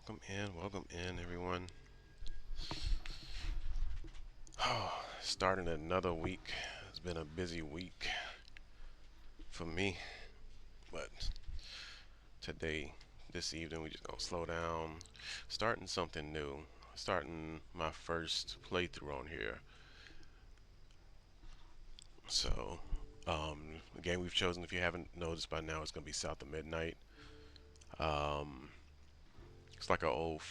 Welcome in, everyone. Oh, starting another week. It's been a busy week for me, but today, this evening, we just gonna slow down, starting something new, starting my first playthrough on here. So, the game we've chosen, if you haven't noticed by now, is gonna be South of Midnight. Um, it's like an old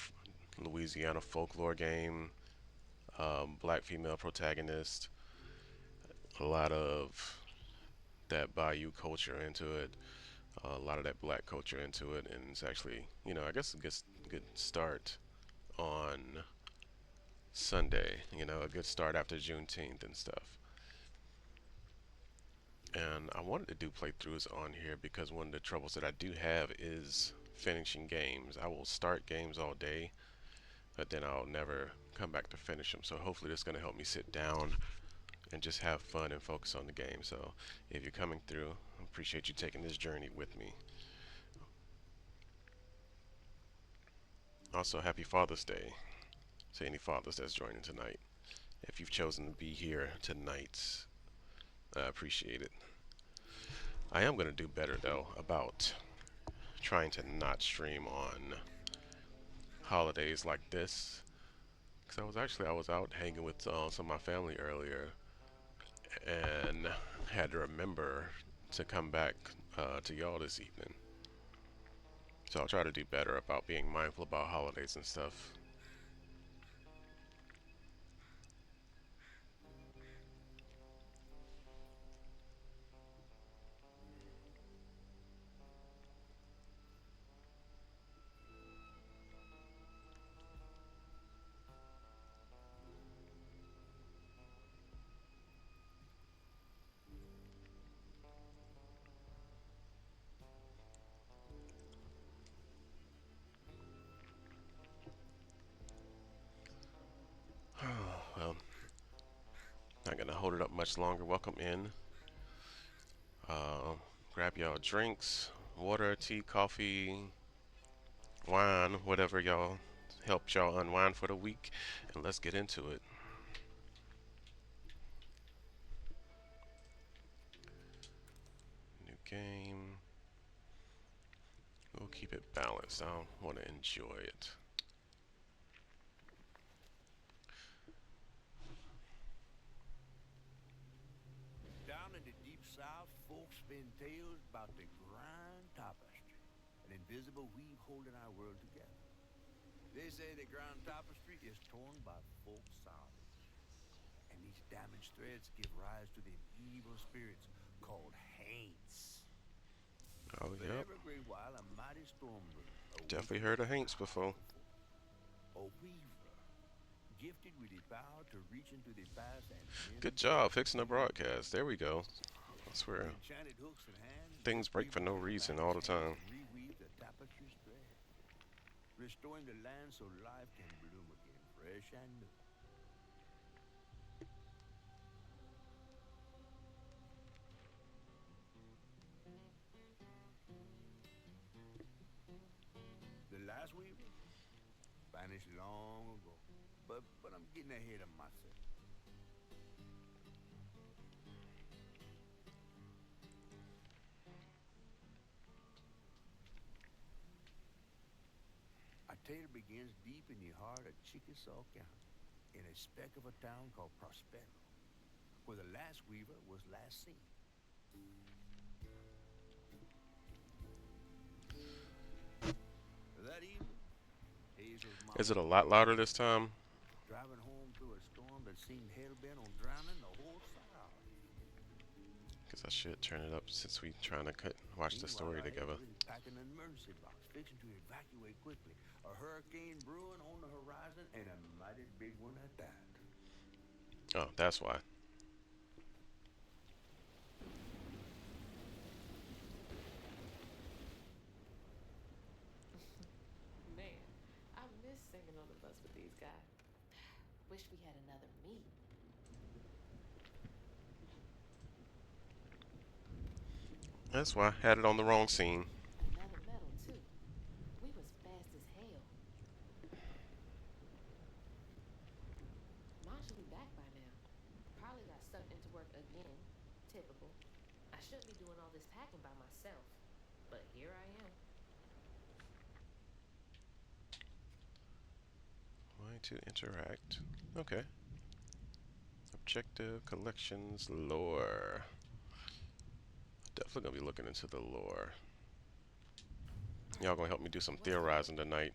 Louisiana folklore game. Black female protagonist, a lot of that Bayou culture into it, a lot of that black culture into it, and it's actually, I guess a good start on Sunday. A good start after Juneteenth and stuff. And I wanted to do playthroughs on here because one of the troubles that I do have is finishing games. I will start games all day, but then I'll never come back to finish them. So hopefully this is going to help me sit down and just have fun and focus on the game. So if you're coming through, I appreciate you taking this journey with me. Also, happy Father's Day to any fathers that's joining tonight. If you've chosen to be here tonight, I appreciate it. I am going to do better though about trying to not stream on holidays like this. Because I was out hanging with some of my family earlier and had to remember to come back to y'all this evening. So I'll try to do better about being mindful about holidays and stuff. Well, not gonna hold it up much longer. Welcome in. Uh, Grab y'all drinks, water, tea, coffee, wine, whatever y'all helps y'all unwind for the week, and let's get into it. New game. We'll keep it balanced. I want to enjoy it. Down in the deep south, folks spin tales about the grand tapestry, an invisible weave holding our world together. They say the grand tapestry is torn by folk savage, and these damaged threads give rise to them evil spirits called haints. Oh, But yep. every great while, a mighty storm brewing, Definitely awakening heard of the Haints before. powerful folk. A weaver, gifted with the power to reach into the past and mend Good the job threads fixing the weaving the broadcast. There future. we go. I With swear, enchanted hooks in hand, this things break for weaver no can reason all unlatch the hands time. and reweave the tapestry's thread, restoring the land so life can bloom again, fresh and new. The last weaver vanished long ago, but I'm getting ahead of myself. Our tale begins deep in the heart of Chickasaw County, in a speck of a town called Prospero, where the last weaver was last seen. That evening, Hazel's Is mama it a was lot louder alone, this time? driving home through a storm that seemed hell-bent on drowning the whole South. Because I should turn it up since we trying to watch the Meanwhile, story our together. Hazel is packing an emergency box, fixing to evacuate quickly. A hurricane brewing on the horizon, and a mighty big one at that. Oh, that's why. Man, I miss singing on the bus with these guys. Wish we had another meet. That's why I had it on the wrong scene. Another medal, too. We was fast as hell. should be doing all this packing by myself, but here I am. Going to interact. Okay. Objective, collections, lore. Definitely gonna be looking into the lore. All Y'all right, gonna help me do some what's the theorizing deal? tonight.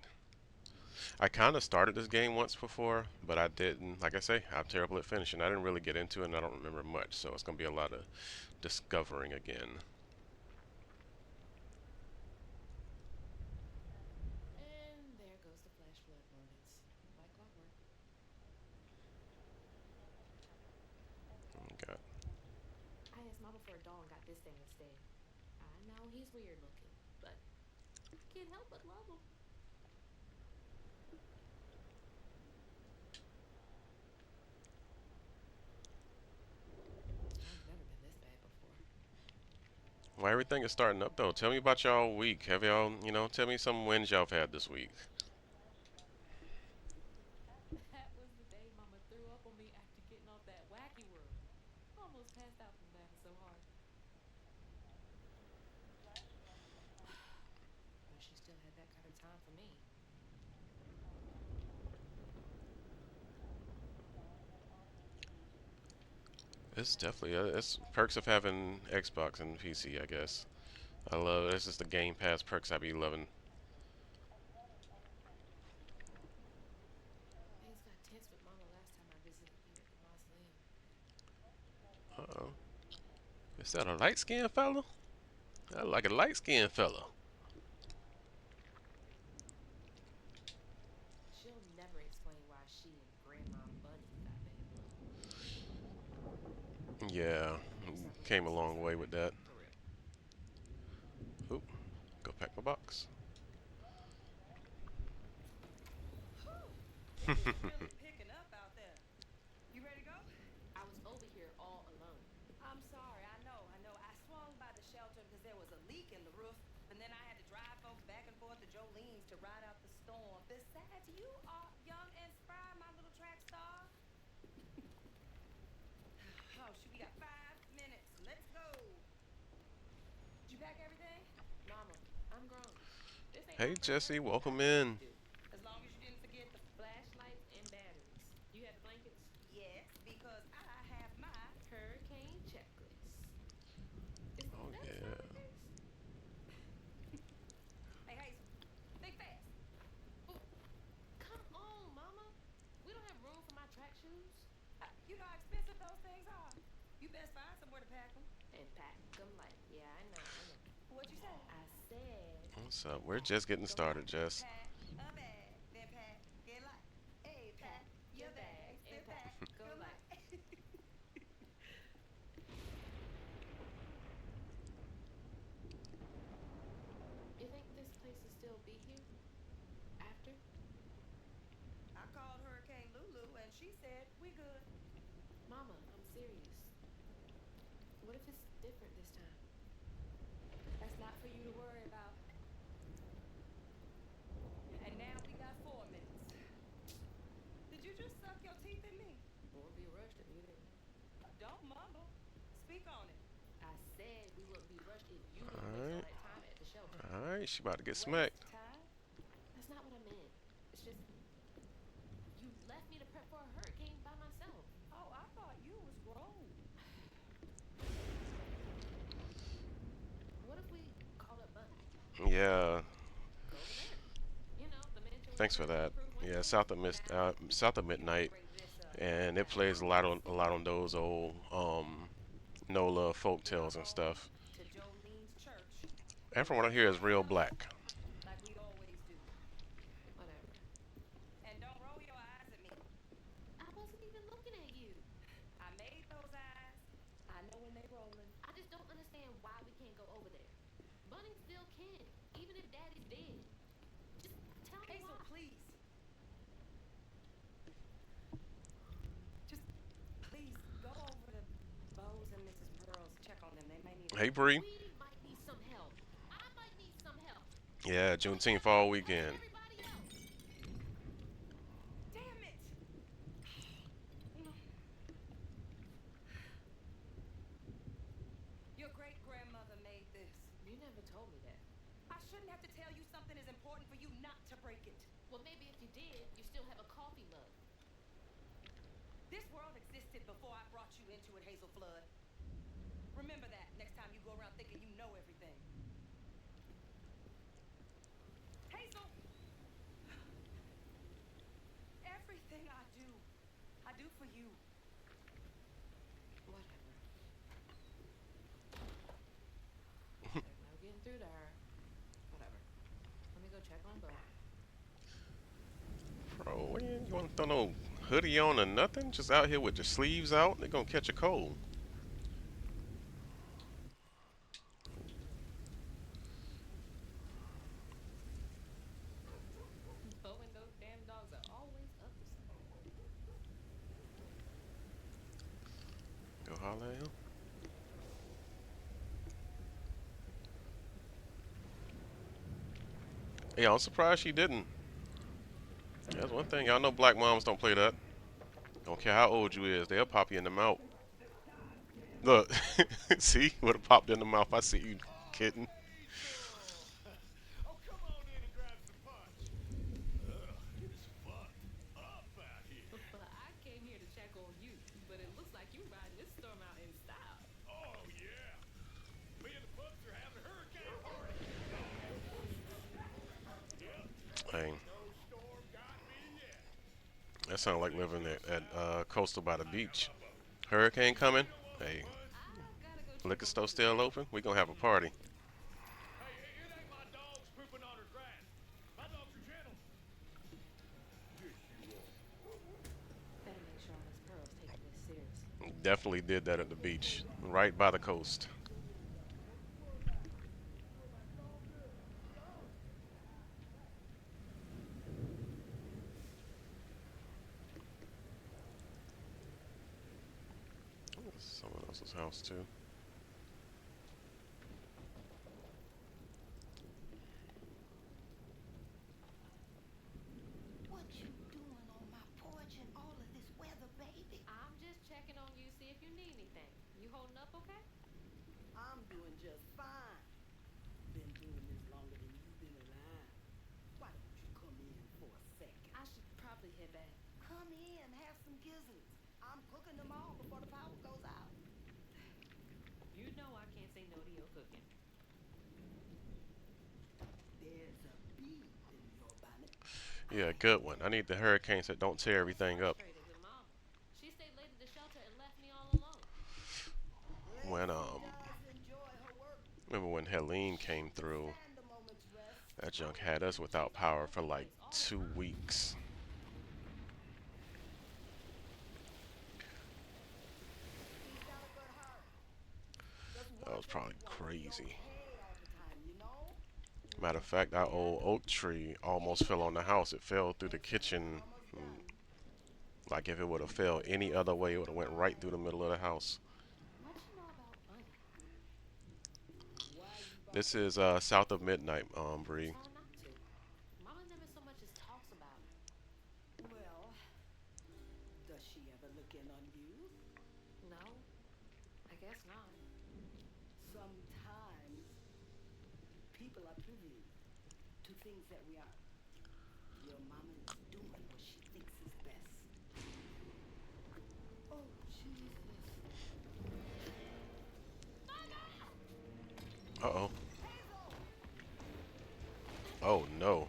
I kind of started this game once before, but I didn't. Like I say, I'm terrible at finishing. I didn't really get into it, and I don't remember much, so it's gonna be a lot of discovering again. And there goes the flash flood warnings, like clockwork. Got I asked Mama for a doll and got this thing instead. I know he's weird looking, but I can't help but love him. I've never been this bad before. Why everything is starting up though? Tell me about y'all week. Have y'all, tell me some wins y'all have had this week. That was the day Mama threw up on me after getting off that wacky world. Almost passed out from laughing so hard. But she still had that kind of time for me. It's definitely it's perks of having Xbox and PC, I guess. I love this is the Game Pass perks I be loving. Things got tense with Mama last time I visited you at the mausoleum. Uh-oh. Is that a light skinned fella? I like a light skinned fella. She'll never explain why she and Grandma Bunny got bad blood. Yeah, Guess I really came a must lose long her. way with that. For real. Oop, go pack my box. Whew, it is really picking up out there. You ready to go? I was over here all alone. I'm sorry, I know. I swung by the shelter because there was a leak in the roof, and then I had to drive folks back and forth to Jolene's to ride out the storm. Besides, you are young and spry, my little track star. Oh, shoot, we got 5 minutes. Let's go. Did you pack everything? Mama, I'm grown. This ain't Hey my friend Jesse, Hurricane got welcome things to in. do. As long as you didn't forget the Flashlights and batteries. You had the blankets? yes, because I have my. Hurricane checklist. Is Oh that a yeah. smiley face? Hey, Hazel, think fast. Oh, come on, Mama. We don't have room for my track shoes. You know how expensive those things are. You best find somewhere to pack them. And pack them light. Yeah, I know, I know. What'd you say? I said, What's and up? We're pack just getting them started, light. Jess. Pack a bag, then pack, get light. Hey, pack Pack your your bags, bags then and pack. pack, Go go light. light. You think this place will still be here? After? I called Hurricane Lulu and she said we good. Mama, I'm serious. What if it's different this time? That's not for you to worry about. And now we got 4 minutes. Did you just suck your teeth at me? Won't be rushed if you didn't. Don't mumble. Speak on it. I said we wouldn't be rushed if you didn't waste all Alright. that time at the shelter. Alright, she about to get Waste smacked. time. That's not what I meant. It's just you left me to prep for a hurricane by myself. Oh, I thought you was grown. What if we called up Bunny? Yeah, Go over there. You know, the mansion with the thanks for that. hurricane-proof Yeah, windows. Now, South of you want to Midnight, bring this up and it after plays all this. a lot on those old NOLA folk We are tales and going stuff. to Jolene's church And and from we're what I going to hear, is start real out black. like we always do. Whatever. And don't roll your eyes at me. I wasn't even looking at you. I made those eyes. I know when they rolling. I just don't understand why we can't go over there. Bunny still can, even if Daddy's dead. Just tell me Hazel, why. please. Just please go over to Bose and Mrs. Pearl's. Check on them. They may need Hey help. Bree. We might need some help. I might need some help. Yeah, Don't Juneteenth step all on me like weekend. everybody else. Damn it! Your great You never told me that. I shouldn't have to tell you something is important for you not to break it. Well, maybe if you did, you still have a coffee mug. This world existed before I brought you into it, Hazel Flood. Remember that next time you go around thinking you know everything. Hazel! Everything I do for you. Whatever. There's no getting through to her. Whatever. Let me go check on Bo. Bro, you want to throw no hoodie on or nothing? Just out here with your sleeves out? They're going to catch a cold. Bo and those damn dogs are always up to something. Go holler at him. Yeah, I'm surprised she didn't. That's one thing. Y'all know black moms don't play that. Don't care how old you is, they'll pop you in the mouth. Look, see? Would have popped in the mouth. I see you, kitten. Hazel! Oh, come on in and grab some punch. Ugh, it's fucked up out here. Well, I came here to check on you, but it looks like you riding this storm out in style. Oh, yeah. Me and the pups are having a hurricane party. Yep, Hey, no storm got me yet. that sounds like living at coastal by the I got beach. my boat. Hurricane You coming. don't want some Hey, punch? I gotta go check liquor on store those still dogs. open. We gonna have a party. Hey, it ain't my dogs pooping on her grass. My dogs are gentle. Yes, you are. Better make sure Miss Pearl's taking this seriously. Definitely did that at the beach, right by the coast. This is someone else's house too. What you doing on my porch in all of this weather, baby? I'm just checking on you, see if you need anything. You holding up okay? I'm doing just fine. Been doing this longer than you've been alive. Why don't you come in for a second? I should probably head back. Come in, have some gizzards. I'm cooking them all before the power goes out. You know I can't say no to your cooking. There's a bee in your bonnet. Yeah, good one. I need the hurricanes that don't tear everything up. Frustrated with Mama. She stayed late at the shelter and left me all alone. When Lacey does enjoy her work. remember when Helene came through? Stand a moment's rest. That junk had us without power for like 2 weeks. She's got a good heart. Just That was one probably thing, woman, you crazy. don't pay all the time, you know? Matter of fact, that old oak tree almost fell on the house. It fell through the kitchen. Almost Mm, done. Like if it would have fell any other way, it would have went right through the middle of the house. What you know about money? Why you This bothering? is south of midnight, Bree. Try not to. Mama never so much as talks about it. Well, does she ever look in on you? No, I guess not. Sometimes people are privy to things that we aren't. Your mama is doing what she thinks is best. Oh, Jesus. Uh-oh. Hazel! Oh, no.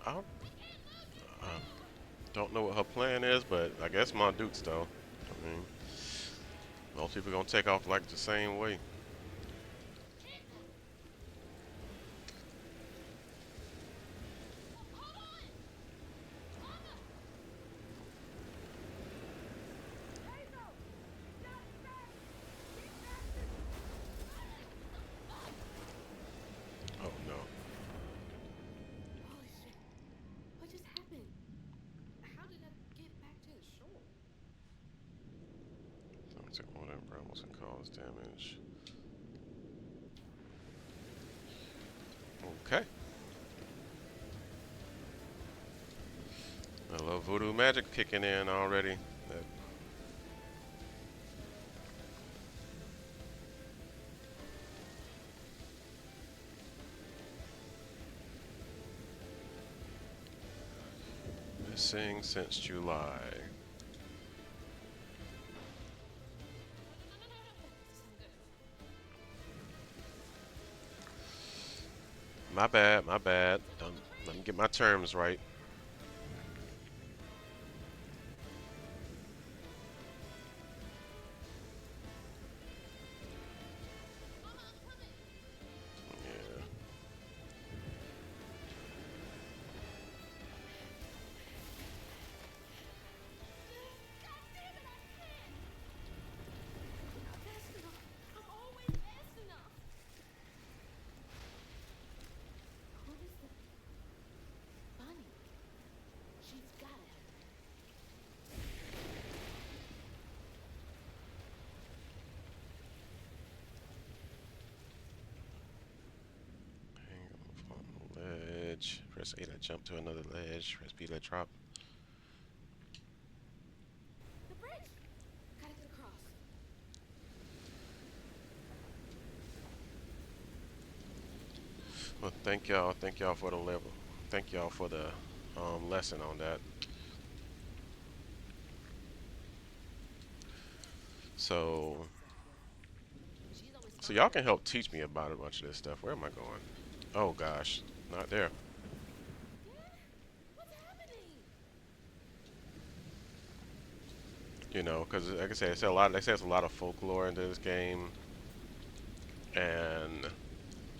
I don't know what her plan is, but I guess my Dukes, though. I mean, most people gonna take off like the same way. Oh, no. Toxic water and brambles can cause damage. Okay. A little voodoo magic kicking in already. That missing since July. My bad, my bad. Let me get my terms right. Yeah. Fast enough. I'm always fast enough. Who is the bunny? She's got it. Hang on the ledge. Press A to jump to another ledge. Press B to drop. The bridge. Gotta get across. Well, thank y'all. Thank y'all for the level. Thank y'all for the lesson on that. So, She's always so fine. y'all can help teach me about a bunch of this stuff. Where am I going? Oh gosh, not there. Again? What's happening? You know, because like I said, it's a lot. They say it's a lot of folklore into this game, and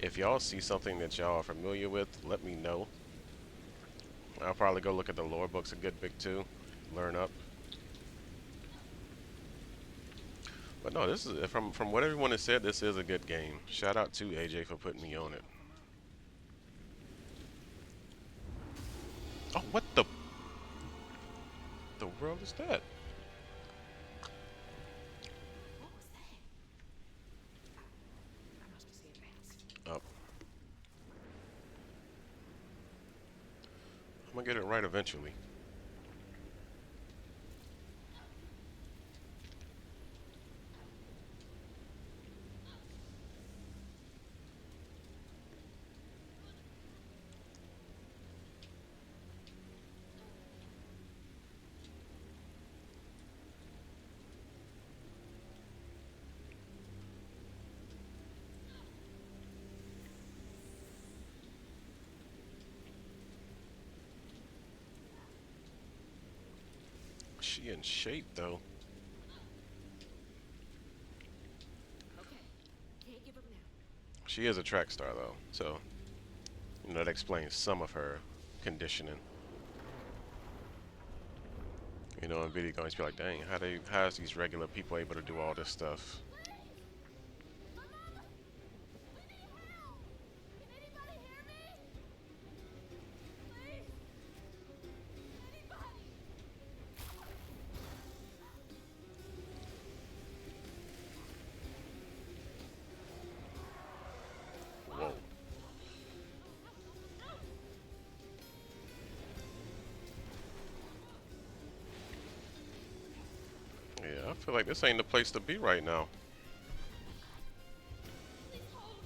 if y'all see something that y'all are familiar with, let me know. I'll probably go look at the lore books a good bit too, learn up. But no, this is from what everyone has said. This is a good game. Shout out to AJ for putting me on it. Oh, what the world is that? What was that? I must be seeing fast. Up. I'm gonna get it right eventually. She in shape though. Okay. Can't give up now. She is a track star though, so you know that explains some of her conditioning. You know, in video games, be like, dang, how is these regular people able to do all this stuff? My mama! We need help! Can anybody hear me? Please? Anybody? Whoa. Yeah, I feel like this ain't the place to be right now. Please hold.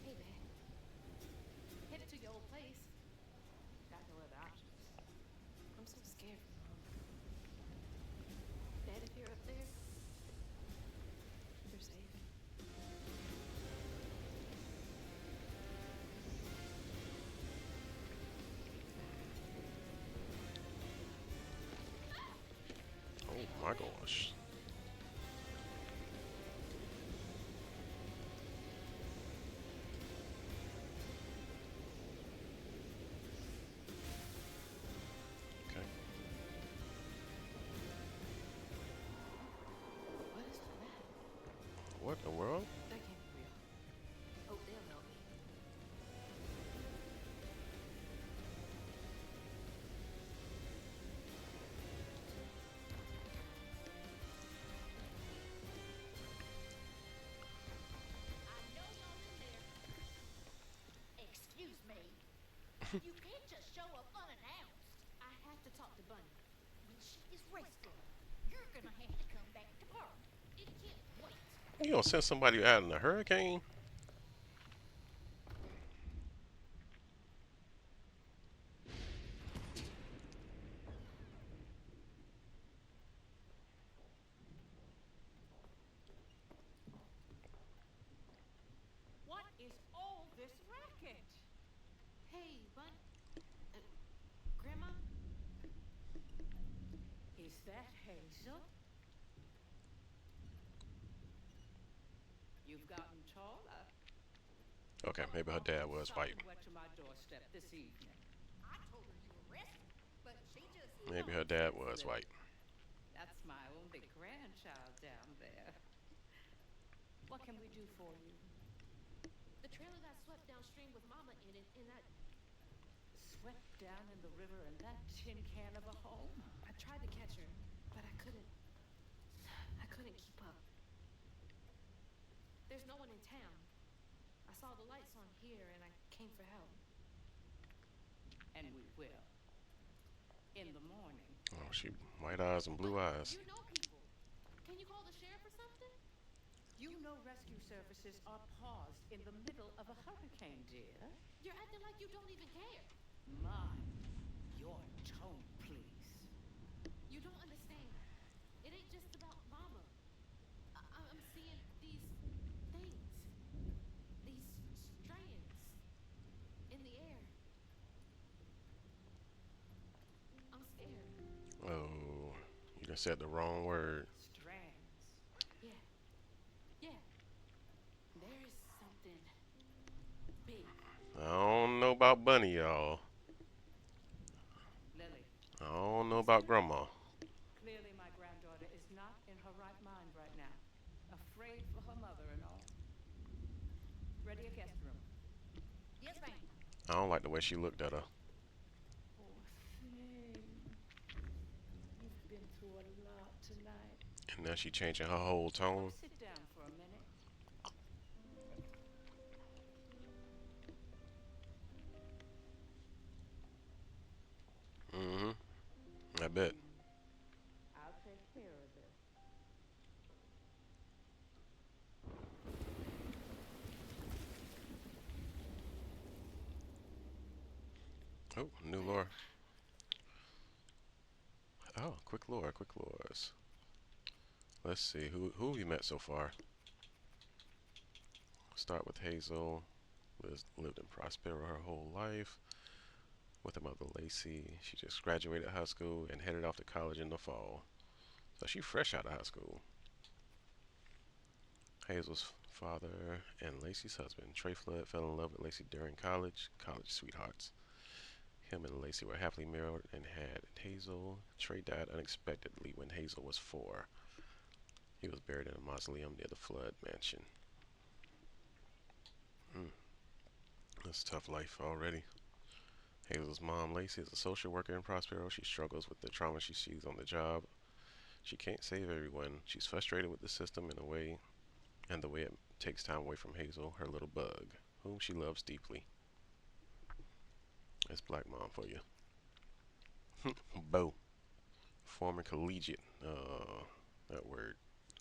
Hey, man. Headed to your old place. Got no other options. I'm so scared for Mom. Dad, if you're up there, you're safe. Oh my gosh. Okay. What in the world? That can't be real. Oh, they'll help me. I know y'all in there. Excuse me. You can't just show up unannounced. I have to talk to Bunny. When she is rested, you're gonna have to come back to work. It can't wait. You gonna send somebody out in a hurricane? What is all this racket? Hey, uh, Grandma? Is that Hazel? You've gotten taller. Okay, What maybe her brought dad you was white. soaking wet to my doorstep this evening? I told her you were rested, but she just Maybe her dad was white. That's my only grandchild down there. What can we do for you? The trailer got swept downstream with Mama in it, and Swept down in the river in that tin can of a home? I tried to catch her, but I couldn't. I couldn't keep up. There's no one in town. I saw the lights on here, and I came for help. And we will. In the morning. Oh, she white eyes and blue eyes. You know people. Can you call the sheriff or something? You know rescue services are paused in the middle of a hurricane, dear. You're acting like you don't even care. Mind your tone, please. You don't understand. It ain't just about Mama. I'm seeing these things. These strands in the air. I'm scared. Oh, you just said the wrong word. Strands. Yeah. Yeah. There's something big. I don't know about Bunny, y'all. Lily, I don't know about Grandma. clearly my granddaughter is not in her right mind right now. Afraid for her mother and all. Ready a guest room. Yes, ma'am. I don't like the way she looked at her. Poor thing. You've been through a lot tonight. And now she changing her whole tone. Sit down for a minute. Mm-hmm. I bet. I'll take care of this. Oh, new lore. Oh, quick lore, quick lores. Let's see, who have you met so far? Start with Hazel. Lived in Prospero her whole life. With her mother Lacey. She just graduated high school and headed off to college in the fall. So she fresh out of high school. Hazel's father and Lacey's husband, Trey Flood, fell in love with Lacey during college. College sweethearts. Him and Lacey were happily married and had Hazel. Trey died unexpectedly when Hazel was 4. He was buried in a mausoleum near the Flood mansion. Mm, that's a tough life already. Hazel's mom, Lacey, is a social worker in Prospero. She struggles with the trauma she sees on the job. She can't save everyone. She's frustrated with the system in a way, and the way it takes time away from Hazel, her little bug, whom she loves deeply. That's Black Mom for you. Bo, former collegiate, that word.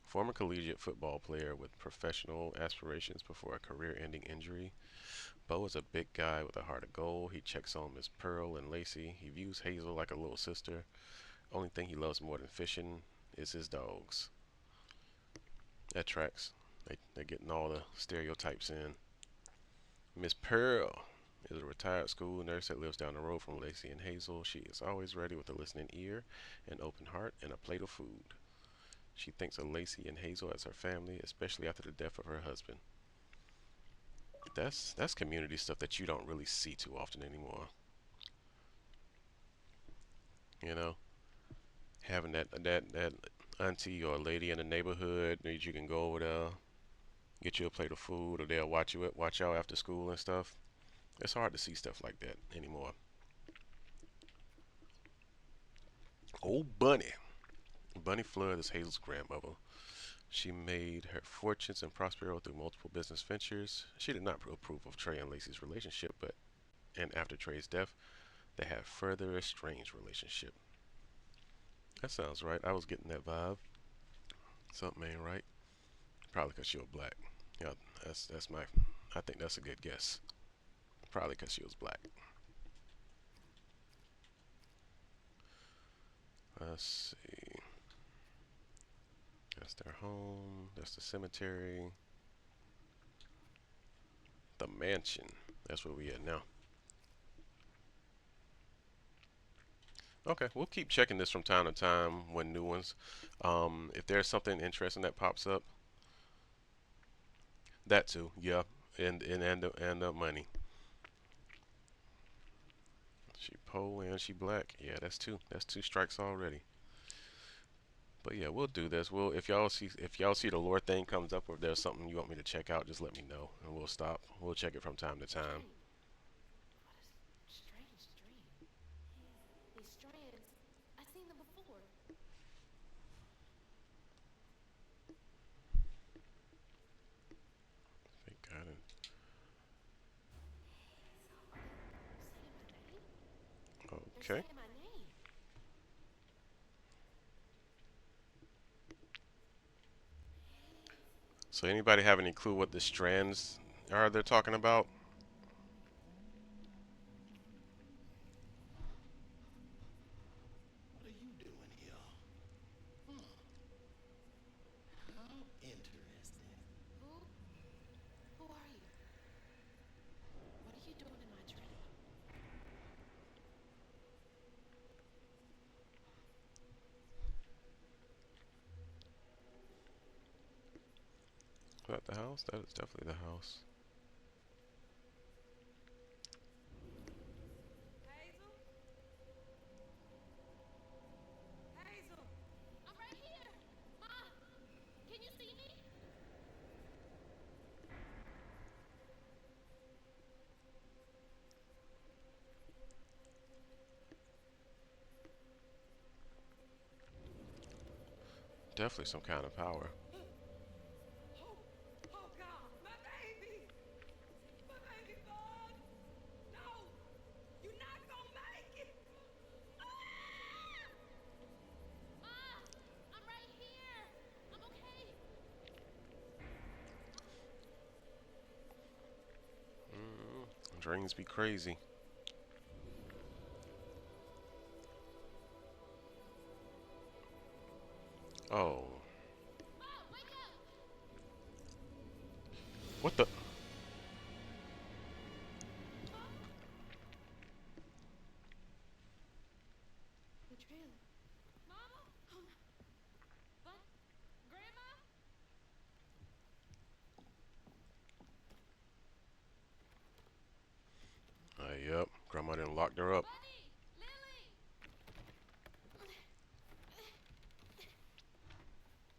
Former collegiate football player with professional aspirations before a career-ending injury. Bo is a big guy with a heart of gold. He checks on Miss Pearl and Lacey. He views Hazel like a little sister. Only thing he loves more than fishing is his dogs. That tracks. They're getting all the stereotypes in. Miss Pearl is a retired school nurse that lives down the road from Lacey and Hazel. She is always ready with a listening ear, an open heart, and a plate of food. She thinks of Lacey and Hazel as her family, especially after the death of her husband. That's community stuff that you don't really see too often anymore. You know, having that auntie or lady in the neighborhood that you can go over there get you a plate of food, or they'll watch out after school and stuff. It's hard to see stuff like that anymore. Old Bunny. Bunny Flood is Hazel's grandmother. She made her fortunes and prosperity through multiple business ventures. She did not approve of Trey and Lacey's relationship, but and after Trey's death, they had further estranged relationship. That sounds right. I was getting that vibe. Something ain't right. Probably because she was black. Yeah, that's my. I think that's a good guess. Probably because she was black. Let's see. That's their home. That's the cemetery. The mansion. That's where we at now. Okay, we'll keep checking this from time to time when new ones. If there's something interesting that pops up, that too, yeah, and the money. She Poe and she black. Yeah, that's two. That's two strikes already. But yeah, we'll do this. We'll if y'all see the lore thing comes up, or if there's something you want me to check out, just let me know and we'll stop. We'll check it from time to time. Strange. What a strange dream. These strands, I've seen them before. Thank God. They're Okay. saying my name. So anybody have any clue what the strands are they're talking about? What are you doing here? Hmm, how interesting. Who? Who are you? What are you doing in my dream? Is that the house? That is definitely the house. Hazel? Hazel! I'm right here. Ma, can you see me? Definitely some kind of power. Oh, oh God, my baby! My baby boy! No! You're not gonna make it! Ah! Ma, I'm right here. I'm okay. Dreams be crazy. Oh, Ma, wake up. what the? Huh? The trailer. Mama? But, Grandma? Yep. Grandma didn't lock her up. Bunny! Lily!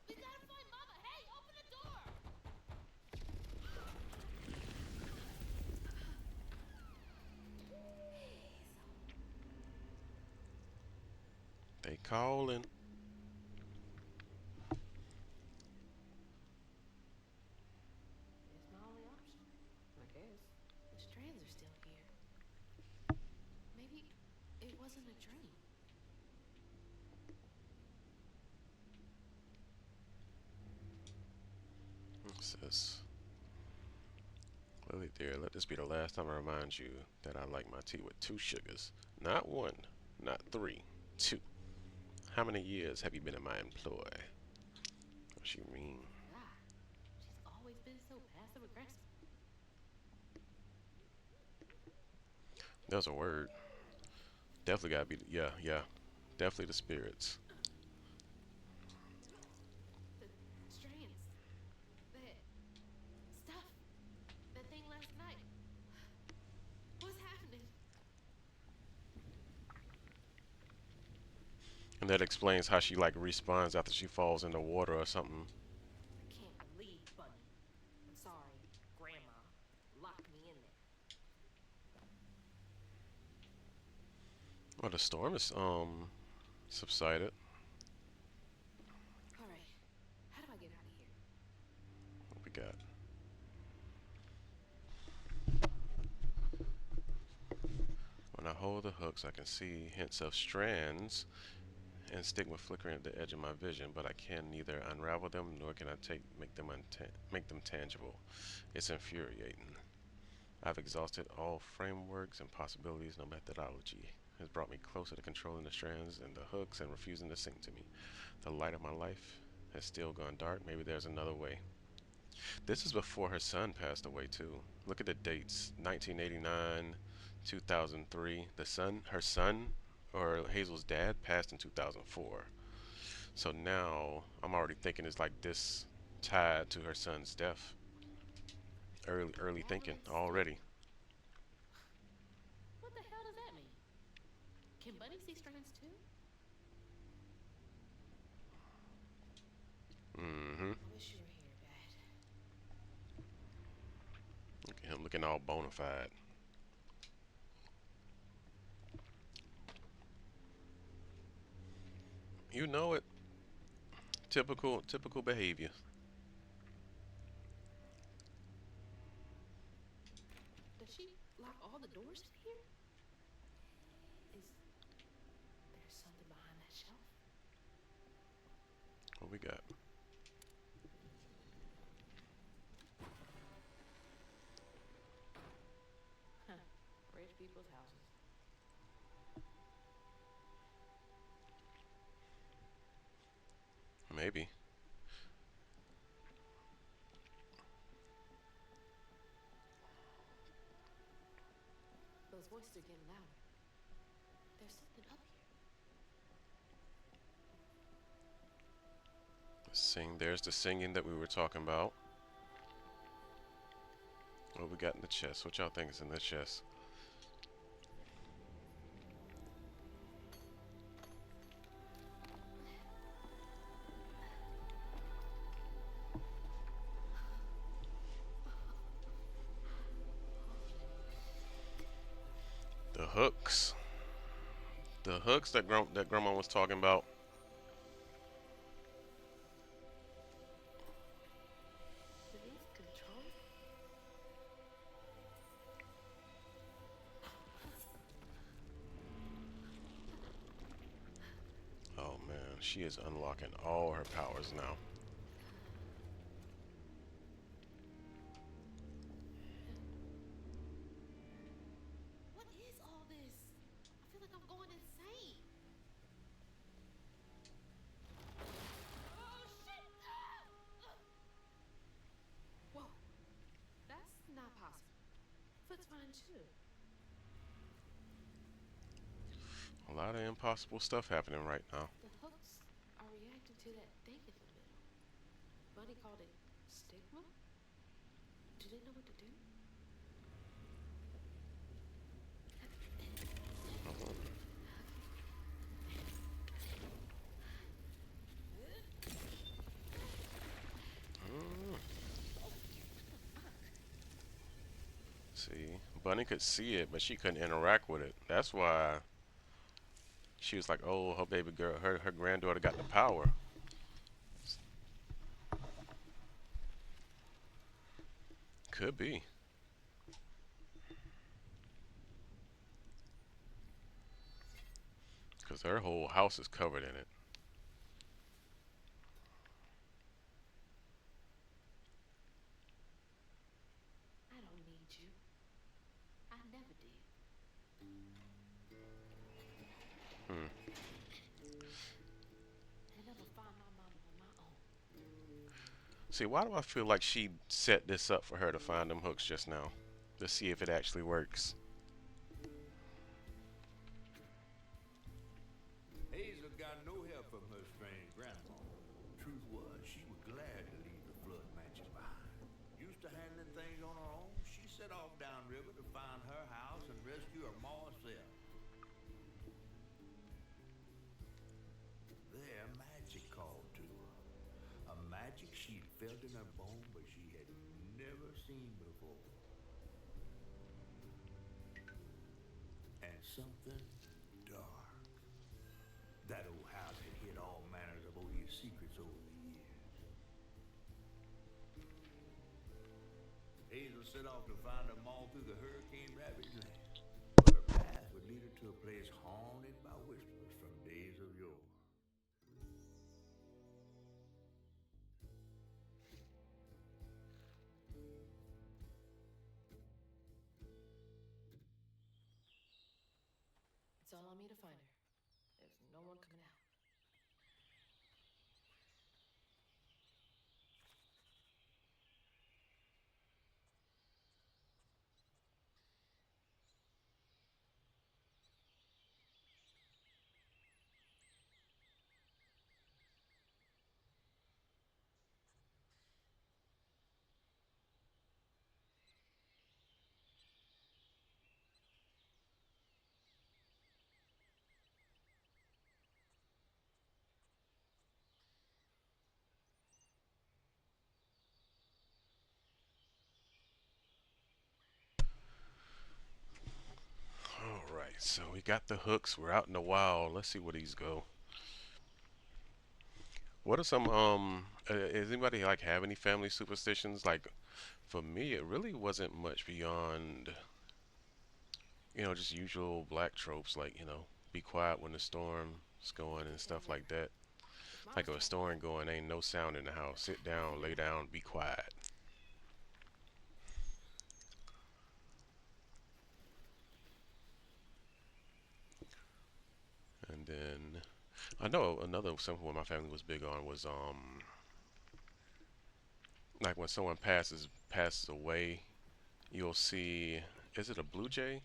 We gotta find Mama. Hey, open the door! They calling. It's my only option, I guess. The strands are still here. Maybe it wasn't a dream. It says, Lily dear, let this be the last time I remind you that I like my tea with two sugars. Not one, not three, two. How many years have you been in my employ? What you mean? God, she's always been so passive aggressive. There's a word. Definitely gotta be, yeah, yeah. Definitely the spirits. The strands. That stuff. That thing last night. What's happening? And that explains how she like responds after she falls in the water or something. I can't believe, Bunny. Well, the storm is subsided. All right. How do I get out of here? What we got? When I hold the hooks, I can see hints of strands and stigma flickering at the edge of my vision, but I can neither unravel them nor can I make them tangible. It's infuriating. I've exhausted all frameworks and possibilities. No methodology has brought me closer to controlling the strands and the hooks and refusing to sink to me. The light of my life has still gone dark. Maybe there's another way. This is before her son passed away too. Look at the dates: 1989, 2003. Her son, or Hazel's dad, passed in 2004. So now I'm already thinking it's like this tied to her son's death. Early That thinking relates to. already. What the hell does that mean? Can Bunny see strands too? Mm-hmm. I wish you were here, Dad. Look at him looking all bona fide. You know it. Typical behavior. Does she lock all the doors in here? Is there something behind that shelf? What we got? Huh. Rich people's houses. Maybe. Those voices are getting louder. There's something up here. There's the singing that we were talking about. What we got in the chest? What y'all think is in the chest? The hooks. The hooks that grandma was talking about. Do these control me? Oh man, she is unlocking all her powers now. What is all this? I feel like I'm going insane. Oh shit! Whoa, that's not possible. Foot's fine too. A lot of impossible stuff happening right now. The hooks are reacting to that thing in the middle. Bunny called it stigma? Do they know what to do? Mm. See, Bunny could see it, but she couldn't interact with it. That's why she was like, "Oh, her baby girl, her granddaughter got the power." Could be, cause her whole house is covered in it. I don't need you. I never did. Hmm. I never find my mama on my own. See, why do I feel like she set this up for her to find them hooks just now, to see if it actually works? Hazel got no help from her strange grandma. Truth was, she was glad to leave the flood matches behind. Used to handling things on her own, she set off downriver to find her house and rescue her ma herself. There, magic called to her. A magic she'd felt in her bone, but she had never seen before. And something dark That old house had hid all manners of odious secrets over the years. Hazel set off to find them all through the hurricane-ravaged land. But her path would lead her to a place haunted by whispers from days of yore. It's all on me to find her. There's no one coming out. All right, so we got the hooks. We're out in the wild. Let's see where these go. What are some Does anybody like have any family superstitions? Like for me, it really wasn't much beyond just usual black tropes like be quiet when the storm's going and stuff like that. Like if a storm going, ain't no sound in the house. Sit down, lay down, be quiet. And then I know another something what my family was big on was like when someone passes away, you'll see, is it a blue jay?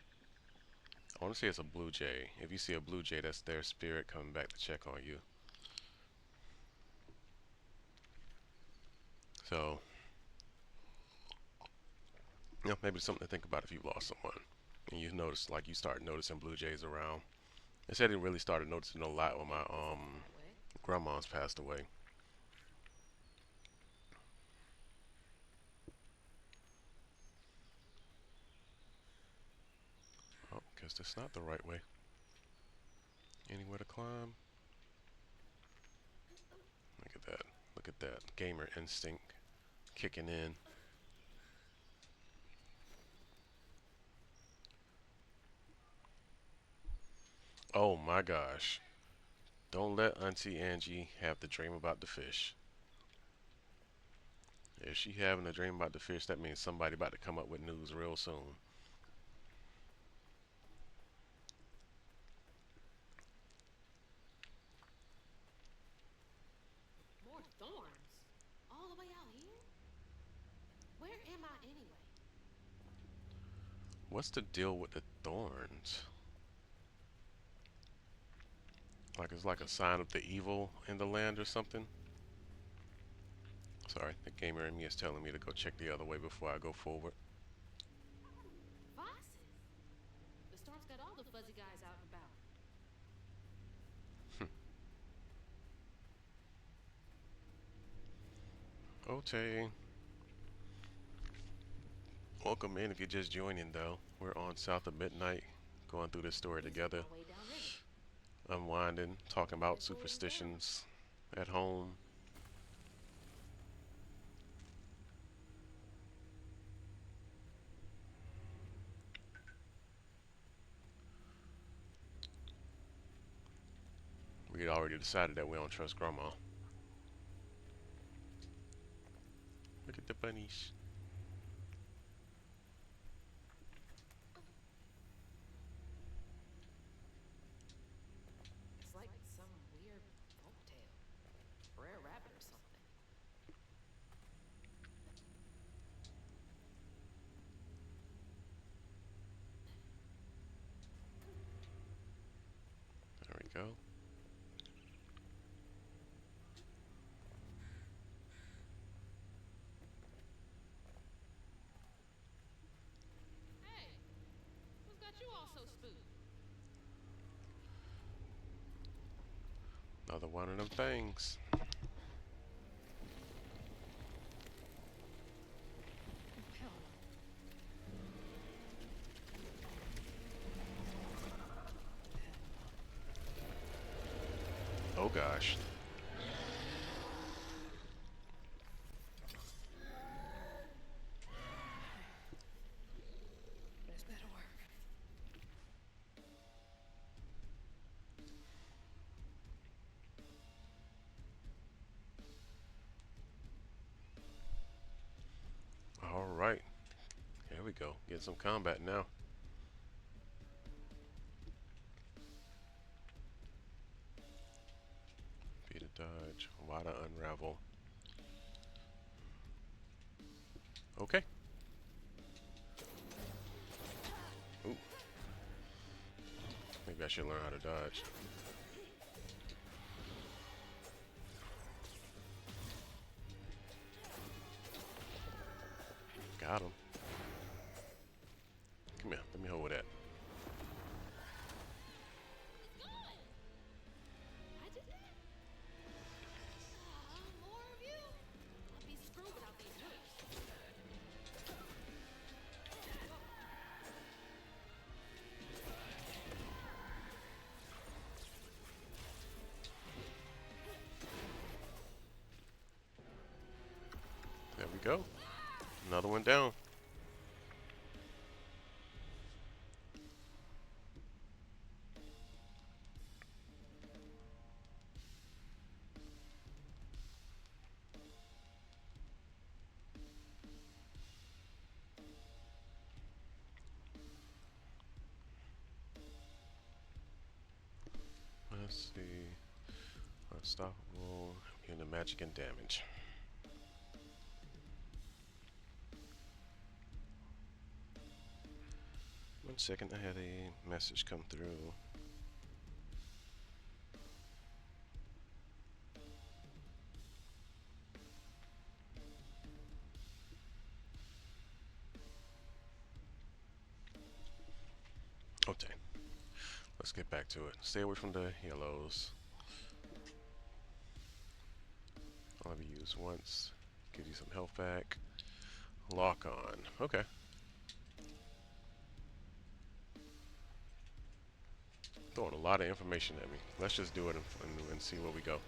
I want to say it's a blue jay. If you see a blue jay, that's their spirit coming back to check on you. So, maybe it's something to think about if you lost someone and you notice, like you start noticing blue jays around. I said I really started noticing a lot when my grandma's passed away. Oh, guess that's not the right way. Anywhere to climb? Look at that. Look at that. Gamer instinct kicking in. Oh my gosh. Don't let Auntie Angie have the dream about the fish. If she having a dream about the fish, that means somebody about to come up with news real soon. More thorns? All the way out here? Where am I anyway? What's the deal with the thorns? Like it's like a sign of the evil in the land or something? Sorry, the gamer in me is telling me to go check the other way before I go forward. Foxes? The storm's got all the fuzzy guys out and about. Okay. Welcome in if you're just joining though. We're on South of Midnight, going through this story This is together, my way down river. unwinding, talking about superstitions at home. We had already decided that we don't trust Grandma. Look at the bunnies. It's like some weird folktale. Rare rabbit or something. There we go. Hey, who's got you all so spooked? Another one of them things. Hell no. gosh. This better work. All right. Here we go. Getting some combat now. B to dodge. Y to unravel. Okay. Ooh. Maybe I should learn how to dodge. Got him. Come here. Let me hold that. I did that? More of you? I'll be screwed without these hooks. There we go. Another one down. Let's see. Unstoppable. Into magic and damage. One second, I had a message come through. Okay, let's get back to it. Stay away from the yellows. I'll be used once. Give you some health back. Lock on. Okay. Throwing a lot of information at me. Let's just do it and see where we go.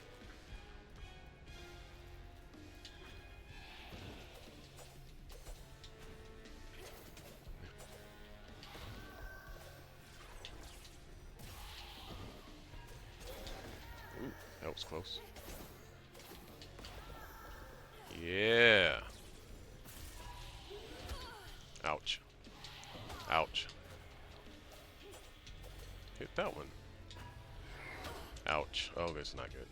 Ooh, that was close. Yeah. Ouch. Ouch. Hit that one. Ouch. Oh, that's not good.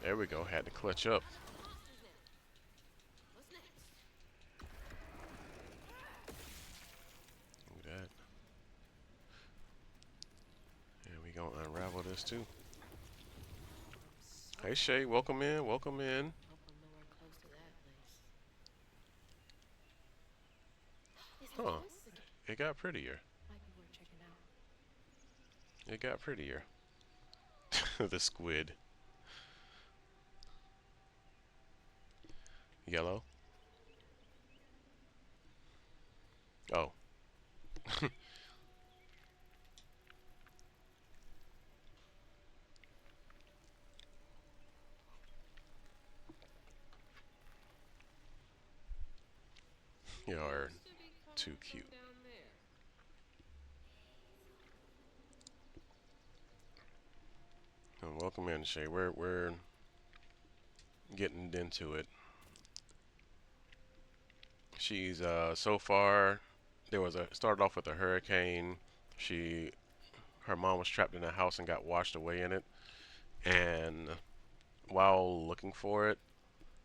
There we go. Had to clutch up. Monsters now. What's next? Do that. And we gonna unravel this too. Hey Shay, welcome in. Welcome in. Hope I'm nowhere close to that place. Is it Huh. yours? It got prettier. Might be worth checking out. It got prettier. The squid. Yellow. Oh. You are Should be coming too from cute. down there. And welcome in, Shay. We're getting into it. She's so far there was a started off with a hurricane. Her mom was trapped in a house and got washed away in it. And while looking for it,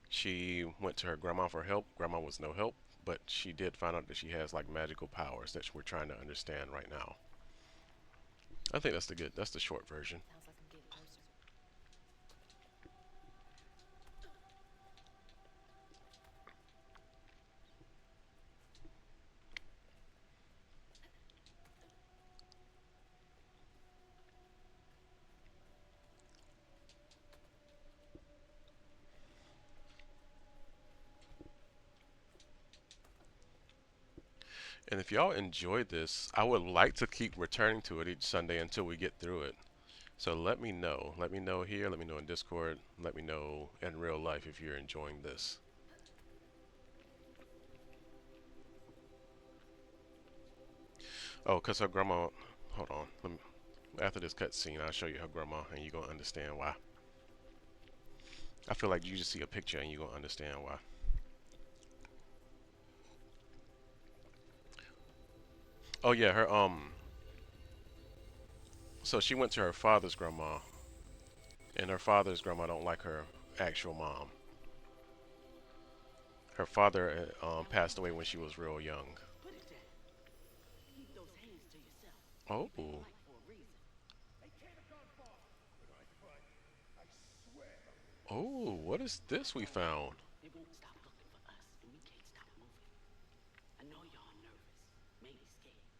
she went to her grandma for help. Grandma was no help, but she did find out that she has like magical powers that we're trying to understand right now. I think that's the short version. Sounds like I'm getting closer. And if y'all enjoyed this, I would like to keep returning to it each Sunday until we get through it. So let me know. Let me know here. Let me know in Discord. Let me know in real life if you're enjoying this. Oh, because her grandma. Hold on. After this cutscene, I'll show you her grandma, and you're going to understand why. I feel like you just see a picture and you're going to understand why. Oh, yeah, so she went to her father's grandma, and her father's grandma don't like her actual mom. Her father passed away when she was real young. Put it down. Keep those hands to yourself. Oh. You've been polite for a reason. Oh, what is this we found? They won't stop looking for us, and we can't stop moving. I know y'all nervous, maybe scared,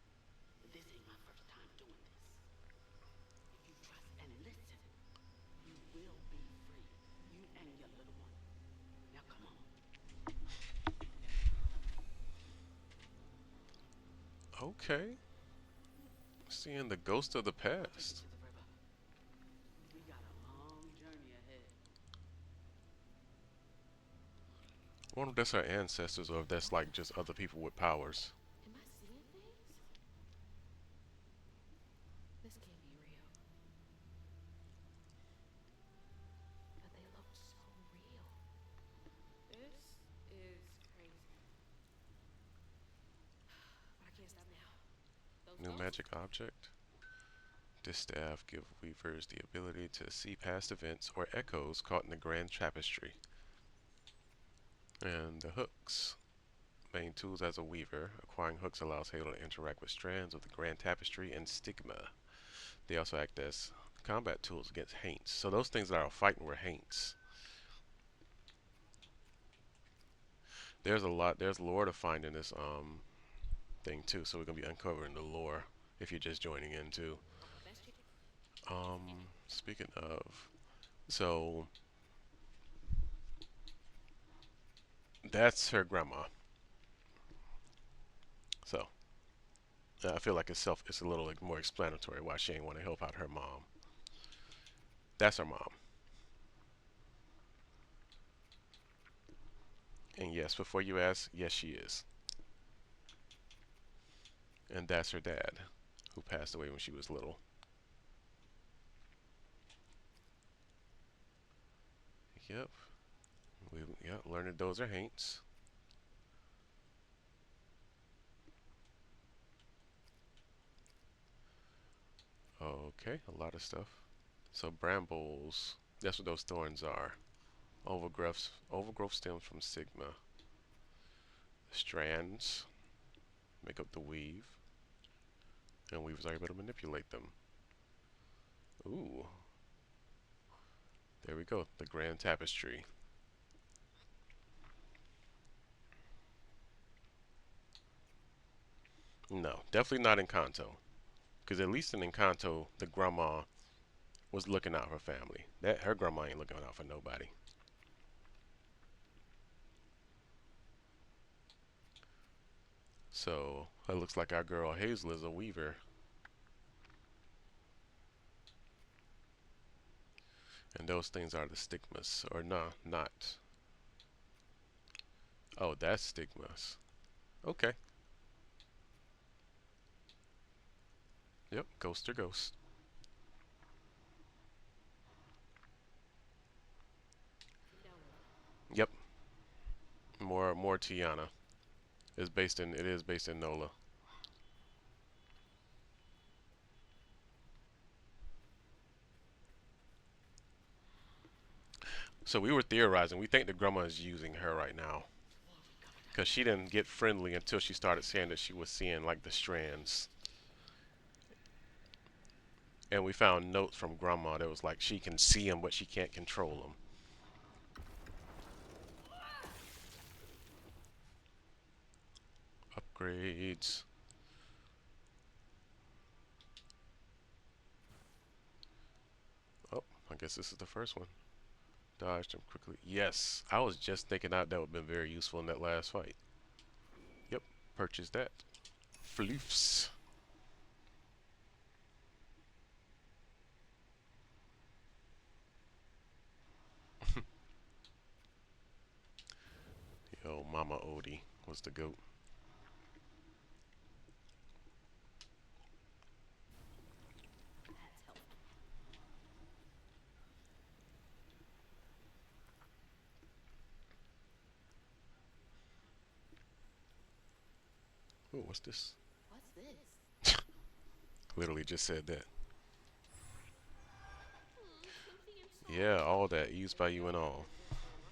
but this ain't my first time doing this. If you trust and listen, you will be free. You and your little one. Now come on. Okay. Seeing the ghost of the I'll take you past. to the river. We got a long journey ahead. I wonder if that's her ancestors or if that's like just other people with powers. Am I seeing things? This can't be real. But they look so real. This is crazy. But I can't stop now. Those New ghosts? magic object. This staff gives weavers the ability to see past events or echoes caught in the grand tapestry. And the hooks. Main tools as a weaver. Acquiring hooks allows Halo to interact with strands of the grand tapestry and stigma. They also act as combat tools against haints. So those things that are fighting were haints. There's lore to find in this thing too, so we're gonna be uncovering the lore if you're just joining in too. That's chicken. Speaking of, so that's her grandma. So I feel like it's a little like, more explanatory why she ain't want to help out her mom. That's her mom. And yes, before you ask, yes she is. And that's her dad, who passed away when she was little. Yep. Learned those are haints. Okay, a lot of stuff. So brambles, that's what those thorns are. Overgrowth stems from sigma. Strands make up the weave, and weavers are able to manipulate them. Ooh, there we go. The grand tapestry. No, definitely not in Kanto. Because at least in Encanto, the grandma was looking out for family. That her grandma ain't looking out for nobody. So it looks like our girl Hazel is a weaver. And those things are the stigmas. Or no, not. Oh, that's stigmas. Okay. Yep, ghost or ghost. Keep downloading. Yep, more Tiana. It is based in Nola. So we were theorizing. We think the grandma is using her right now. Because she didn't get friendly until she started saying that she was seeing like the strands. And we found notes from grandma that was like she can see them but she can't control them. Upgrades. Oh, I guess this is the first one. Dodge them quickly. Yes, I was just thinking that would have been very useful in that last fight. Yep, purchase that. Floofs. Yo, Mama Odie was the goat. That's helpful. Ooh, what's this? What's this? Literally just said that. Something Yeah, inside. all that used by you and Better all. than this camera.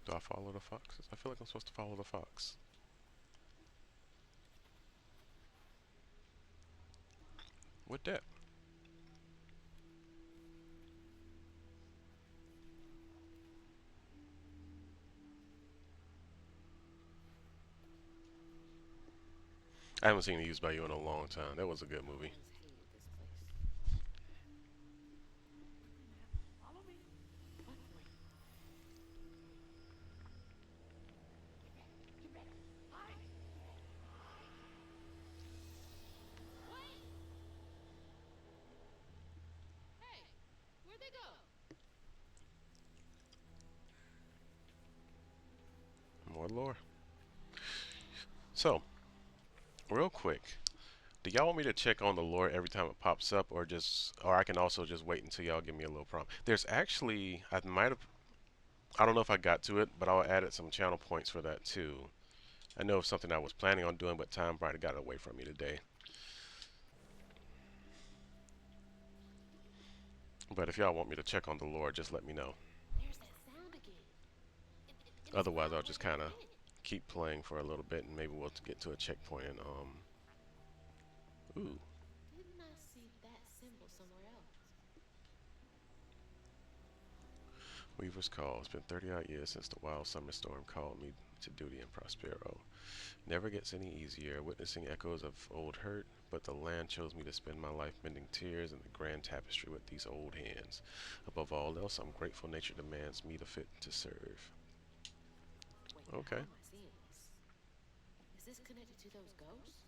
Do I follow the foxes? I feel like I'm supposed to follow the fox. What that? I haven't seen it used by you in a long time. That was a good movie. Always hated this place. Follow me. What point? Get back. Hide. Wait! Hey, where'd they go? More lore. So, real quick, do y'all want me to check on the lore every time it pops up, or I can also just wait until y'all give me a little prompt? There's actually, I don't know if I got to it, but I added some channel points for that too. I know it's something I was planning on doing, but time probably got away from me today. But if y'all want me to check on the lore, just let me know. There's that sound again. And it's Otherwise, I'll not where just they've kind of been. keep playing for a little bit, and maybe we'll get to a checkpoint. And ooh, Didn't I see that symbol somewhere else? Weaver's Call. It's been 30 odd years since the wild summer storm called me to duty in Prospero. Never gets any easier, witnessing echoes of old hurt, but the land chose me to spend my life mending tears in the grand tapestry with these old hands. Above all else, I'm grateful nature demands me the fit to serve. Wait, how Okay. am I seeing this? Is this connected to those ghosts?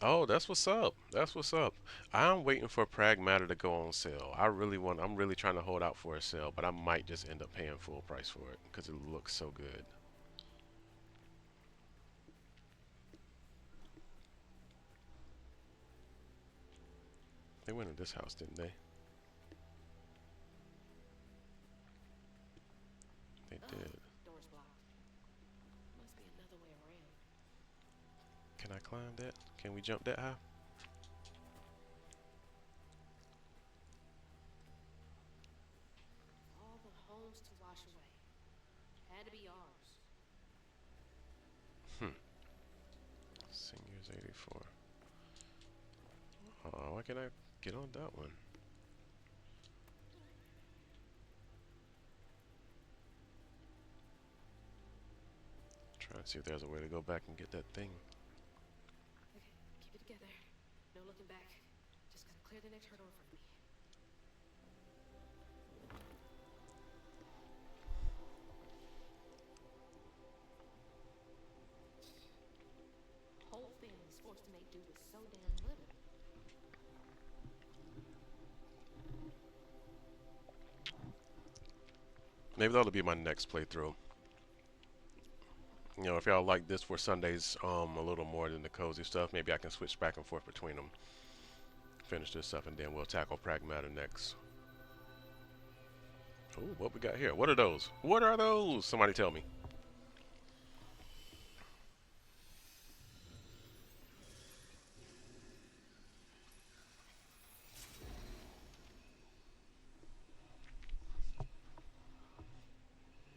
Oh, that's what's up. That's what's up. I'm waiting for Pragmata to go on sale. I'm really trying to hold out for a sale, but I might just end up paying full price for it because it looks so good. They went in this house, didn't they? They Ugh, did. door's blocked. Must be another way around. Can I climb that? Can we jump that high? All the homes to wash away. Had to be ours. Hmm. Seniors 84. Oh, why can't I get on that one? Trying to see if there's a way to go back and get that thing. Okay, keep it together. No looking back. Just gotta clear the next hurdle in front of me. Whole family's forced to make do with so damn little. Maybe that'll be my next playthrough. You know, if y'all like this for Sundays, a little more than the cozy stuff, maybe I can switch back and forth between them. Finish this up, and then we'll tackle Pragmata next. Oh, what we got here? What are those? What are those? Somebody tell me.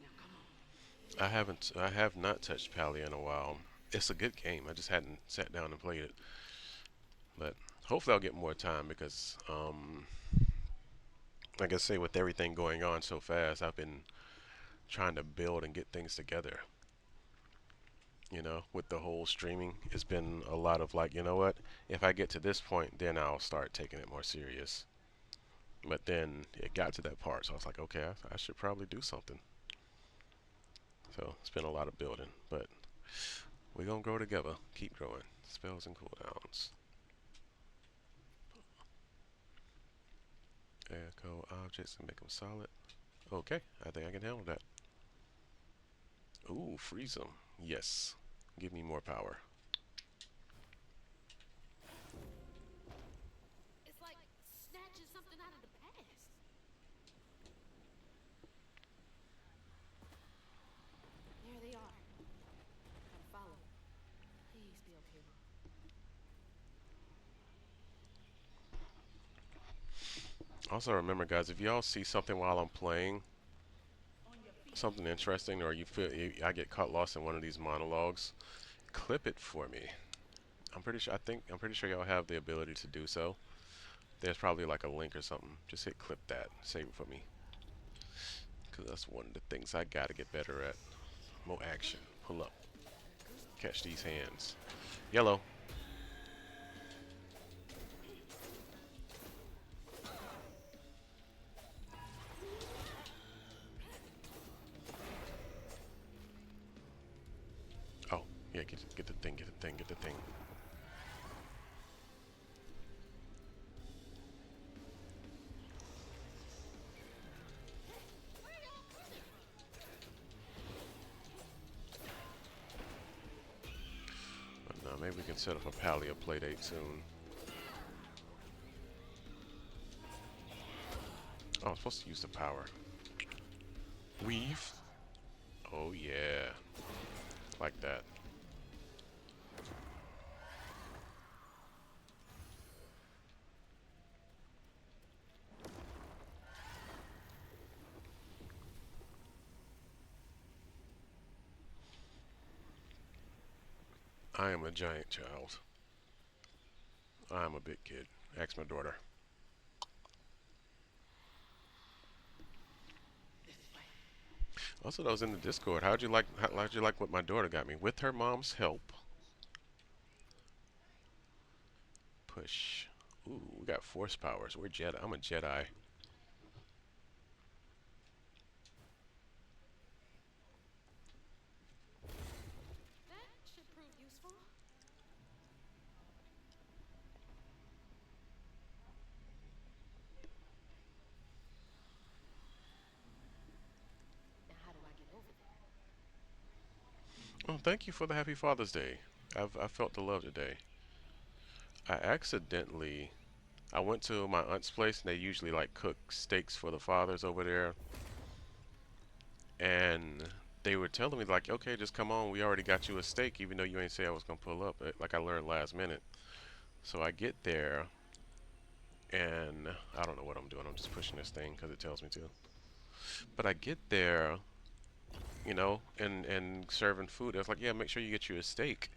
Now come on. I have not touched Pally in a while. It's a good game. I just hadn't sat down and played it. But hopefully I'll get more time because, like I say, with everything going on so fast, I've been trying to build and get things together. With the whole streaming, it's been a lot of like, you know what? If I get to this point, then I'll start taking it more serious. But then it got to that part, so I was like, okay, I should probably do something. So it's been a lot of building, but we're gonna grow together. Keep growing. Spells and cooldowns. Echo objects and make them solid. Okay, I think I can handle that. Ooh, freeze them. Yes. Give me more power. It's like snatching something out of the past. There they are. Gotta follow. Please be okay, Mom. Also, remember, guys, if y'all see something while I'm playing, something interesting, or you feel I get caught lost in one of these monologues, clip it for me. I'm pretty sure y'all have the ability to do so. There's probably like a link or something. Just hit clip that, save it for me, because that's one of the things I gotta get better at. More action. Pull up. Catch these hands. Yellow. Oh, yeah, get the thing, get the thing, get the thing. But no, maybe we can set up a Pallia playdate soon. Oh, I'm supposed to use the power. Weave. Oh yeah, like that. I am a giant child. I am a big kid. Ask my daughter. Also, that was in the Discord. How'd you like what my daughter got me? With her mom's help. Push. Ooh, we got force powers. We're Jedi. I'm a Jedi. That should prove useful. Now, how do I get over there? Oh, thank you for the Happy Father's Day. I felt the love today. I accidentally I went to my aunt's place and they usually like cook steaks for the fathers over there, and they were telling me like, okay, just come on, we already got you a steak, even though you ain't say I was gonna pull up. Like I learned last minute. So I get there and I don't know what I'm doing. I'm just pushing this thing because it tells me to. But I get there, and serving food. I was like, yeah, make sure you get you a steak.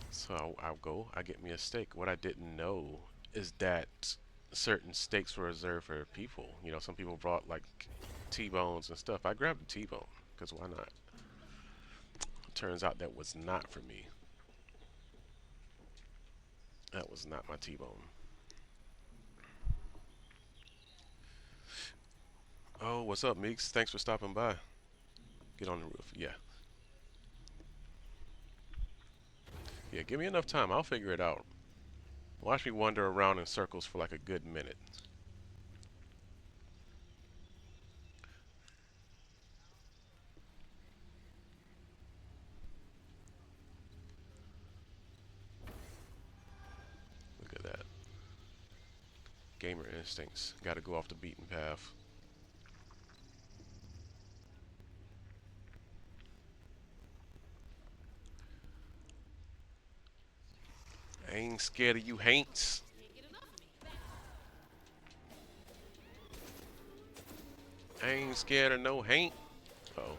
So I'll go, I get me a steak. What I didn't know is that certain steaks were reserved for people. Some people brought like T-bones and stuff. I grabbed a T-bone because why not? Turns out that was not for me. That was not my T-bone. Oh, what's up, Meeks? Thanks for stopping by. Get on the roof. Yeah. Yeah, give me enough time. I'll figure it out. Watch me wander around in circles for like a good minute. Look at that. Gamer instincts. Gotta go off the beaten path. I ain't scared of you haints. Can't get enough of me. I ain't scared of no haint. Uh oh.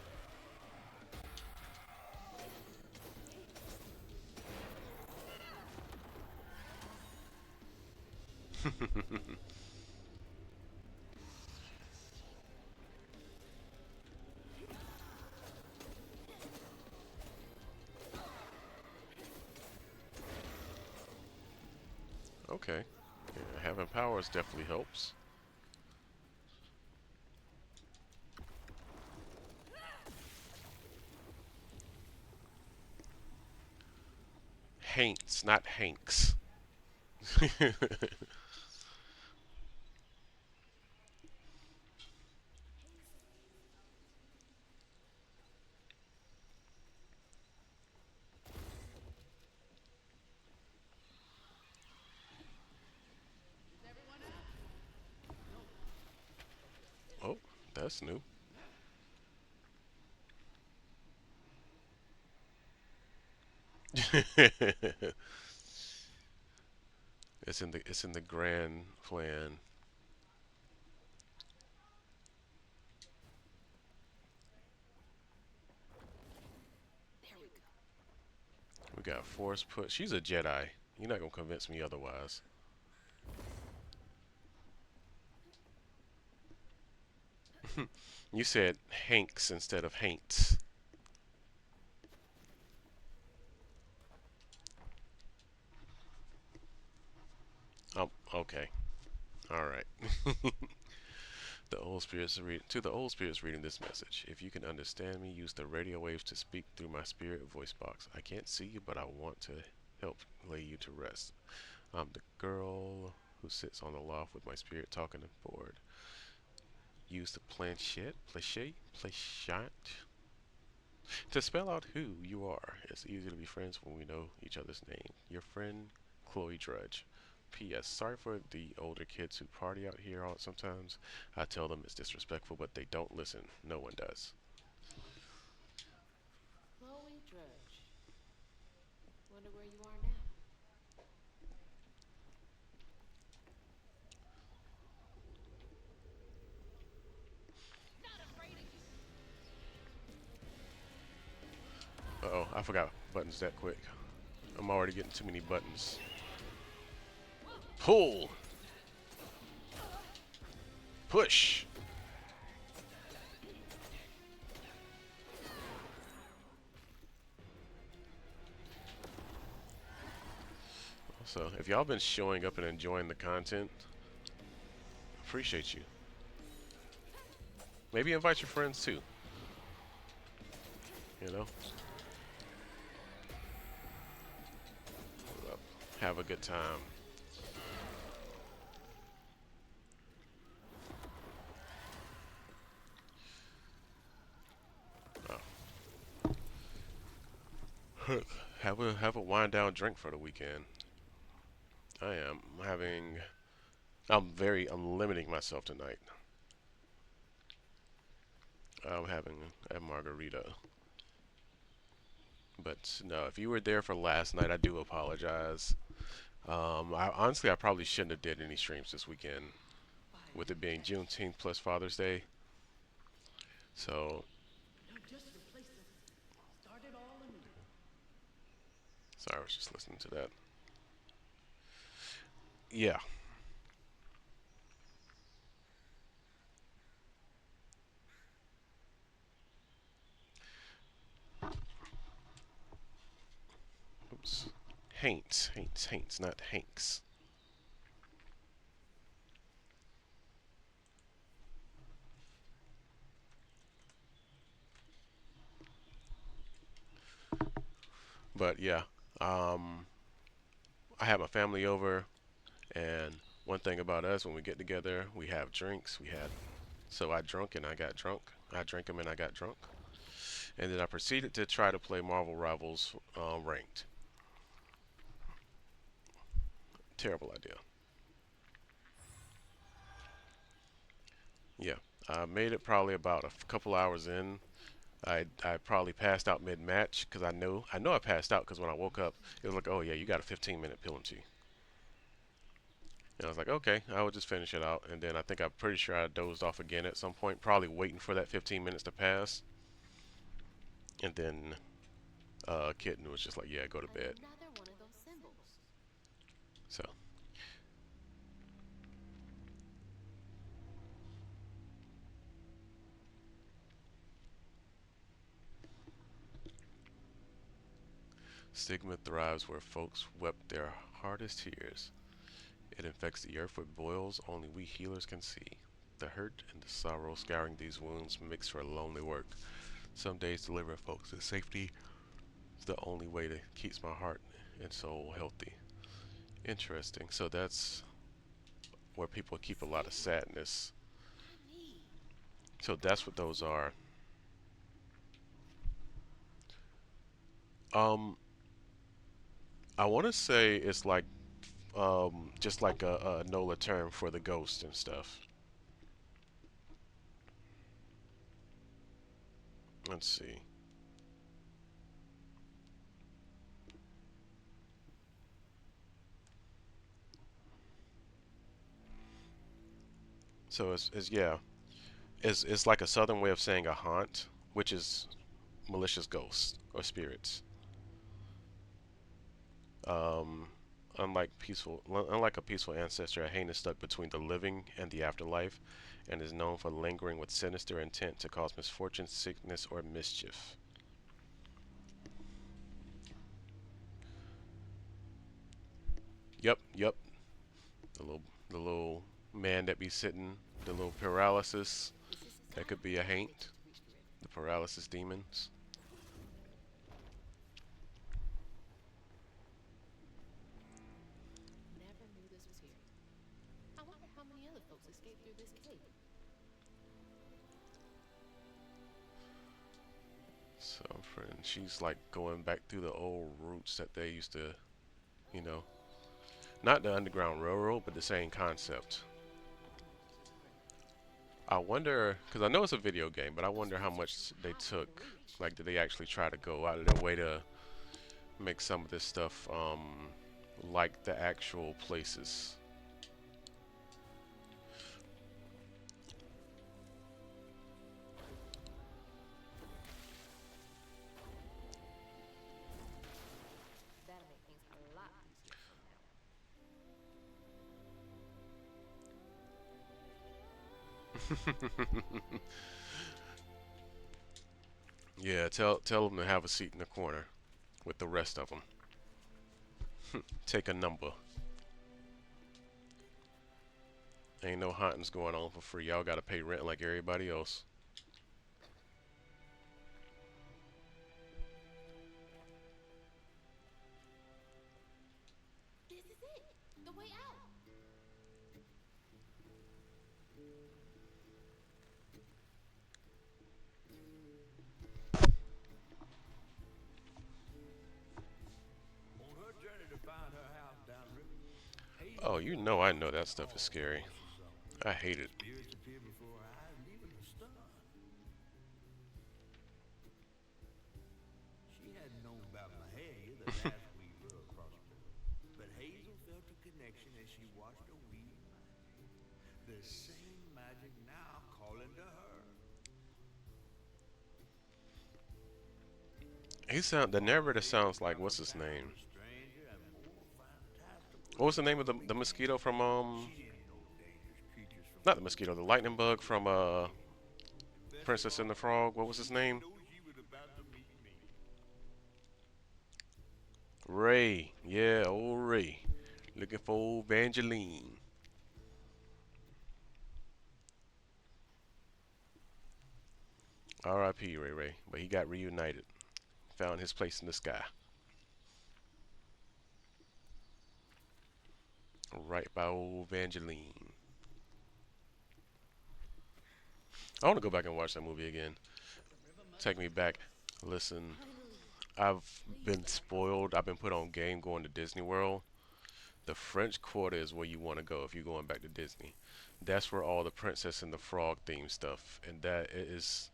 Okay. Yeah, having powers definitely helps. Haints, not Hanks. Oh, that's new. It's in the grand plan. There we go. We got Force Put. She's a Jedi. You're not gonna convince me otherwise. You said Hanks instead of Haints. Oh, okay. All right. The old spirits read to the old spirits reading this message. If you can understand me, use the radio waves to speak through my spirit voice box. I can't see you, but I want to help lay you to rest. I'm the girl who sits on the loft with my spirit talking board. Use the planchette to spell out who you are. It's easy to be friends when we know each other's name. Your friend, Chloe Drudge. P.S. Sorry for the older kids who party out here all sometimes. I tell them it's disrespectful, but they don't listen. No one does. Chloe Drudge. Wonder where you are now. Not afraid of you. Uh-oh, I forgot buttons that quick. I'm already getting too many buttons. Pull! Push! So, if y'all been showing up and enjoying the content, appreciate you. Maybe invite your friends too. You know? Have a good time. Oh. Have a wind down drink for the weekend. I am having I'm limiting myself tonight. I'm having a margarita. But no, if you were there for last night, I do apologize. I probably shouldn't have did any streams this weekend, with it being Juneteenth plus Father's Day. So Now just replace it. Start it all anew. sorry, I was just listening to that. Yeah. Oops. Haints, not Hanks. But yeah, um, I had my family over, and one thing about us, when we get together, we have drinks. So I drunk and I got drunk. I drank them and I got drunk. And then I proceeded to try to play Marvel Rivals ranked. Terrible idea. Yeah, I made it probably about a couple hours in. I probably passed out mid match because I know I passed out because when I woke up it was like, oh yeah, you got a 15-minute penalty. And I was like, okay, I will just finish it out. And then I think I'm pretty sure I dozed off again at some point, probably waiting for that 15 minutes to pass. And then Kitten was just like, yeah, go to bed. Another one of those symbols. So stigma thrives where folks wept their hardest tears. It infects the earth with boils only we healers can see. The hurt and the sorrow scouring these wounds makes for lonely work. Some days delivering folks to safety is the only way that keeps my heart and soul healthy. Interesting. So that's where people keep a lot of sadness. So that's what those are. Um, I want to say it's like just like a NOLA term for the ghost and stuff. Let's see. So it's yeah, it's like a southern way of saying a haunt, which is malicious ghosts or spirits. Um, unlike a peaceful ancestor, a Hain is stuck between the living and the afterlife, and is known for lingering with sinister intent to cause misfortune, sickness, or mischief. Yep, yep. The little man that be sitting, the little paralysis. That could be a Haint. The paralysis demons. Never knew this was here. I wonder how many other folks escaped through this cave. So, friend, she's like going back through the old routes that they used to, you know, not the Underground Railroad, but the same concept. I wonder, because I know it's a video game, but I wonder how much they took. Like, did they actually try to go out of their way to make some of this stuff like the actual places? That'll make things a lot easier from now on. Yeah, tell them to have a seat in the corner with the rest of them. Take a number. Ain't no hauntings going on for free. Y'all gotta pay rent like everybody else. This is it. The way out. On her journey to find her house downriver, Hazel Oh, you felt know like I she know was that stuff is called scary. across the zone. I hate it. Spirits appeared before her eyes, leaving her stunned. She hadn't known about Mahaya, the last weaver across the river. But Hazel felt a connection as she watched her weave magic. The same magic now calling to her. The narrator Hazel sounds like, what's traveled his past name? a stranger and more fantastical What was the than name of ever the mosquito from she didn't know dangerous creatures from not the whom mosquito, the she lightning bug was from afraid. And best of Princess and the all, Frog. What was his she didn't name? know she was about to meet me. Ray. Yeah, old Ray. Looking for old Evangeline. R.I.P. Ray Ray. But he got reunited. Found his place in the sky. Right by old Evangeline. I want to go back and watch that movie again. Take me back. Listen, I've been spoiled. I've been put on game going to Disney World. The French Quarter is where you want to go if you're going back to Disney. That's where all the Princess and the Frog theme stuff, and that is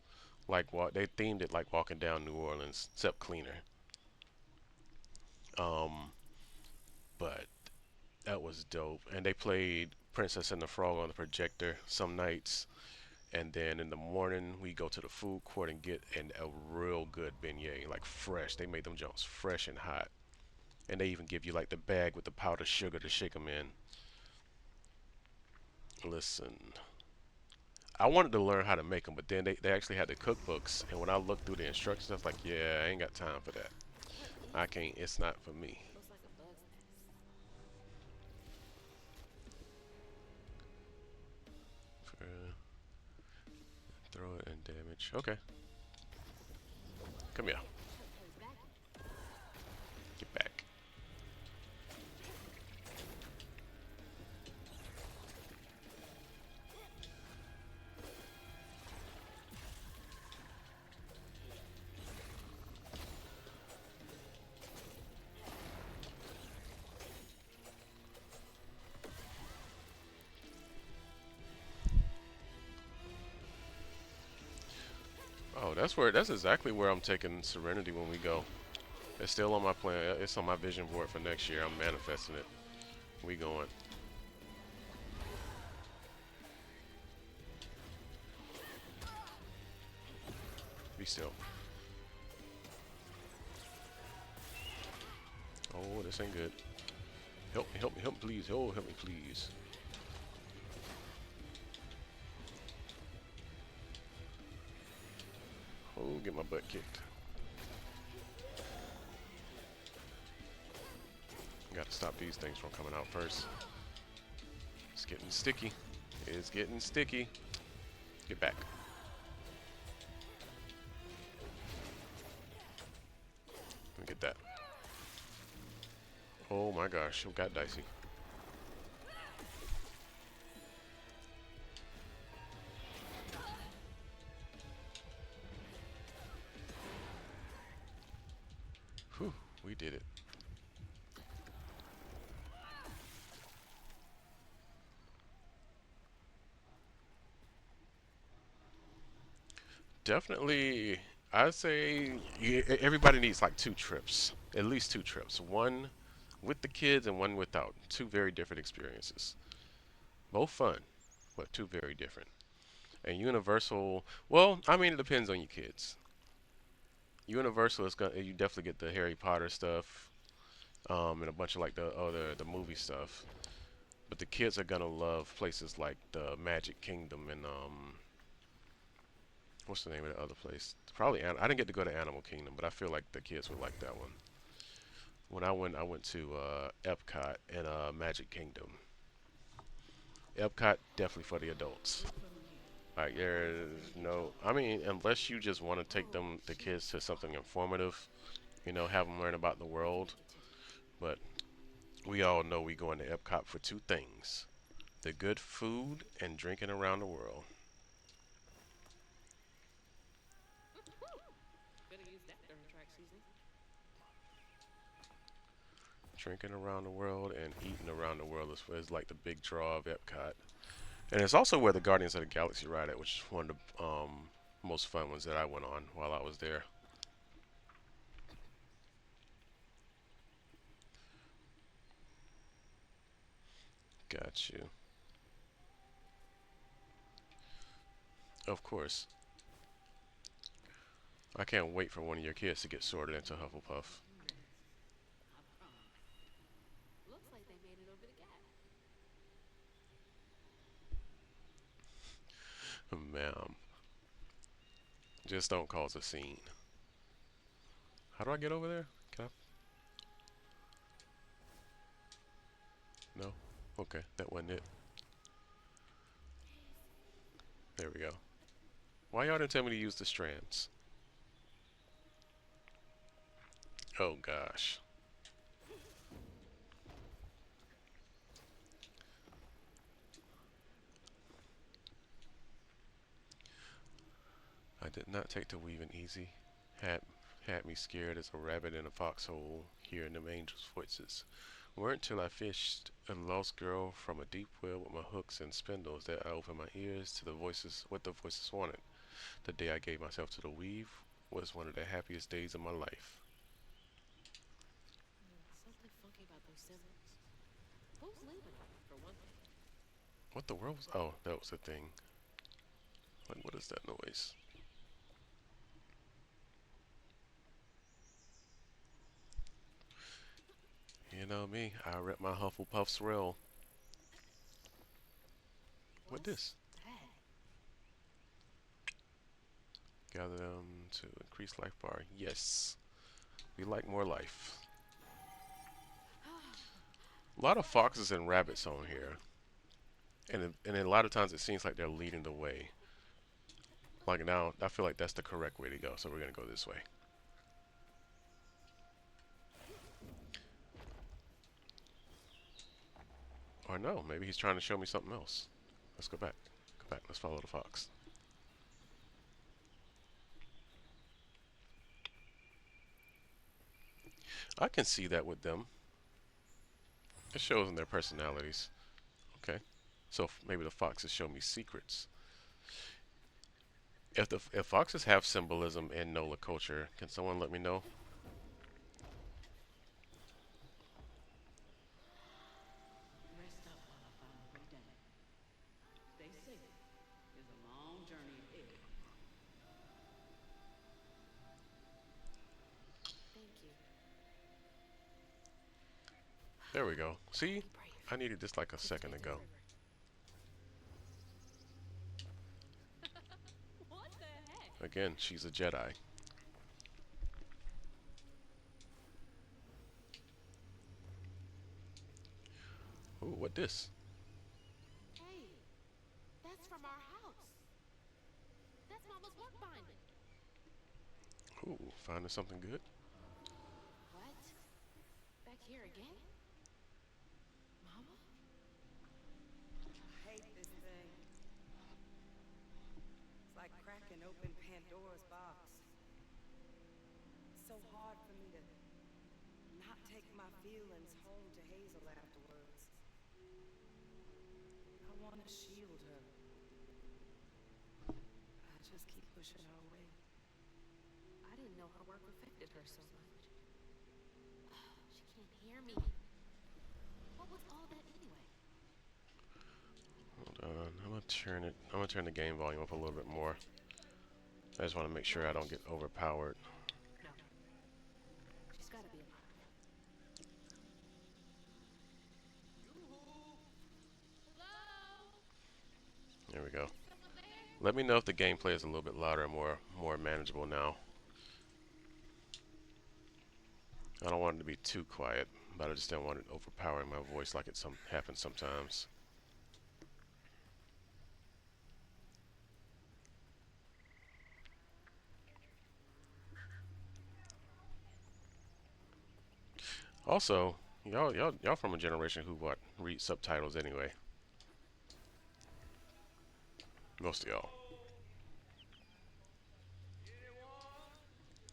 like what they themed it like walking down New Orleans, except cleaner. Um, but that was dope, and they played Princess and the Frog on the projector some nights, and then in the morning we go to the food court and get a real good beignet, like fresh. They made them jumps fresh and hot, and they even give you like the bag with the powdered sugar to shake them in. Listen, I wanted to learn how to make them, but then they actually had the cookbooks, and when I looked through the instructions, I was like, yeah, I ain't got time for that. What is I that? can't. It's not for me. Looks like a bug's nest. damage. Okay, come here. Get back. Oh, that's exactly where I'm taking Serenity when we go. It's still on my plan. It's on my vision board for next year. I'm manifesting it. We going. Be still. Oh, this ain't good. Help me, help me, help me, please. Oh, help me, please. Oh, get my butt kicked. Got to stop these things from coming out first. It's getting sticky. It's getting sticky. Get back. Let me get that. Oh my gosh, it got dicey. Whew, we did it. Definitely, I'd say everybody needs like 2 trips, at least 2 trips. One with the kids and one without. Two very different experiences. Both fun, but two very different. And Universal, well, I mean, it depends on your kids. Universal is gonna, you definitely get the Harry Potter stuff, and a bunch of like the other the movie stuff. But the kids are gonna love places like the Magic Kingdom and what's the name of the other place? Probably I didn't get to go to Animal Kingdom, but I feel like the kids would like that one. When I went to Epcot and Magic Kingdom. Epcot definitely for the adults. Like there's no, I mean, unless you just want to take the kids to something informative, have them learn about the world. But we all know we going to Epcot for 2 things: the good food and drinking around the world. Better use that during track season. Drinking around the world and eating around the world is like the big draw of Epcot. And it's also where the Guardians of the Galaxy ride at, which is one of the most fun ones that I went on while I was there. Got you. Of course. I can't wait for one of your kids to get sorted into Hufflepuff. Looks like they made it over the gap. Ma'am, just don't cause a scene. How do I get over there? Can I? No? Okay, that wasn't it. There we go. Why y'all didn't tell me to use the strands? Oh gosh. I did not take the weaving easy. Had had me scared as a rabbit in a foxhole, hearing them angels' voices. Weren't till I fished a lost girl from a deep well with my hooks and spindles that I opened my ears to the voices, what the voices wanted. The day I gave myself to the weave was one of the happiest days of my life. Something funky about those symbols. Who's leaving them, for one thing? What the world was? Oh, that was the thing. What is that noise? You know me, I rip my Hufflepuff's real. What What's this? that? Gather them to increase life bar. Yes, we like more life. A lot of foxes and rabbits on here, and a lot of times it seems like they're leading the way. Like now, I feel like that's the correct way to go. So we're gonna go this way. Or no, maybe he's trying to show me something else. Let's go back. Go back. Let's follow the fox. I can see that with them. It shows in their personalities. Okay. So maybe the foxes show me secrets. If foxes have symbolism in NOLA culture, can someone let me know? Rest up while I find a way down. Stay safe. There's a long journey ahead. Thank you. There we go. See? Be brave. I needed this like a This second faith is ago. over. What the heck? Again, she's a Jedi. Ooh, what this? Hey, that's from our house. That's Mama's work binder. Ooh, finding something good? What? Back here again? Mama? I hate this thing. It's like cracking open Pandora's box. It's so hard for me to not take my feelings home to Hazel afterwards. I want to shield her. I just keep pushing her away. I didn't know her work affected her so much. She can't hear me. What was all that anyway? Hold on. I'm gonna turn the game volume up a little bit more. I just want to make sure I don't get overpowered. No. She's gotta be alive. Hello? There we go. Someone there? Let me know if the gameplay is a little bit louder and more manageable now. I don't want it to be too quiet, but I just don't want it overpowering my voice like it happens sometimes. Also, y'all from a generation who read subtitles anyway. Most of y'all.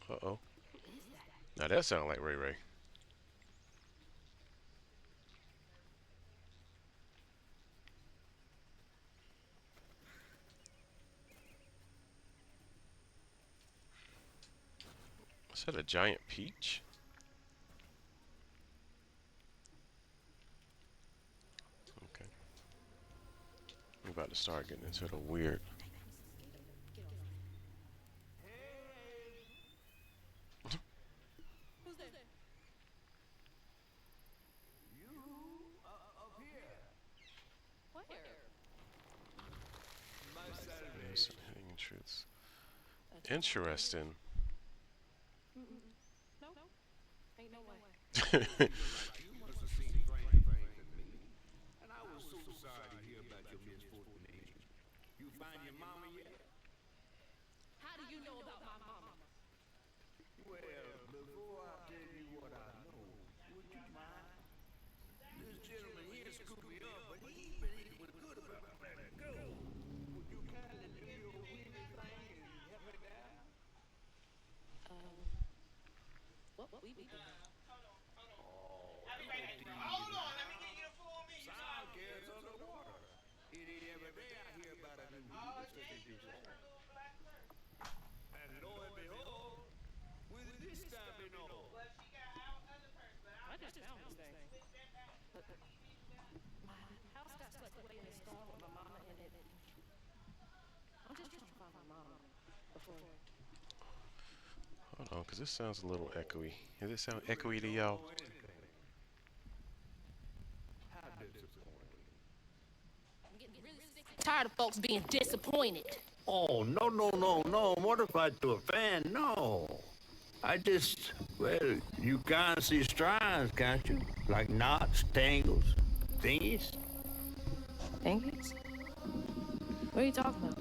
Uh-oh. Who is that? Now that sounds like Ray Ray. Is that a giant peach? Okay. We're about to start getting into the weird. Get off. Who's there? You up here? Where? My Saturday. There's some hidden truths. Interesting. No. Ain't no way. You must have seen stranger things than me. And I was so sorry to hear about your misfortune, Angel. You find your mama yet? How do you know about my mama? Well, before I tell you what I know, would you mind? This gentleman here scooped me up, but he was good about letting it go. Would you kindly do your weaving thing and help me down? What we be doing? Hold on, let me get you the full me. Sound gets underwater. It ain't every day I hear about a new weaving such as yourself. And lo and behold, with this time and all. I just found this thing. But my house got swept away in a storm with my mama in it. I'm just trying to find my mama before. Hold on, because this sounds a little echoey. Does it sound echoey to y'all? How disappointing. I'm getting really sick and tired of folks being disappointed. Oh, no. What if I do a fan? No. I just, well, you can't see strands, can't you? Like knots, tangles, thingies. Thanks. What are you talking about?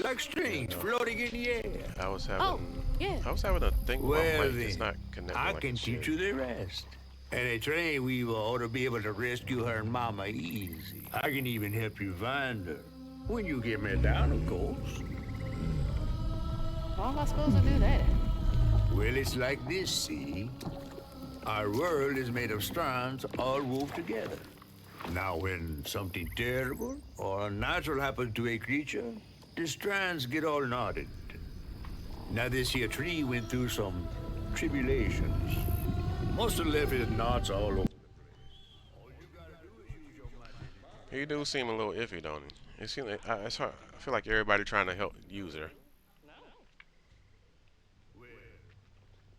like strings know. floating in the air. I was Oh, having yeah. I was having a thing with my Well mic. It's then, not connecting I like can it teach should. you the rest. And a train weaver ought to be able to rescue her and Mama easy. I can even help you find her. When you get me down, of course. How am I supposed to do that? Well, it's like this, see? Our world is made of strands all wove together. Now, when something terrible or unnatural happens to a creature, the strands get all knotted. Now, this here tree went through some tribulations. Must have left his knots all over. He do seem a little iffy, don't he? It seems like it's hard. I feel like everybody trying to help the user. No.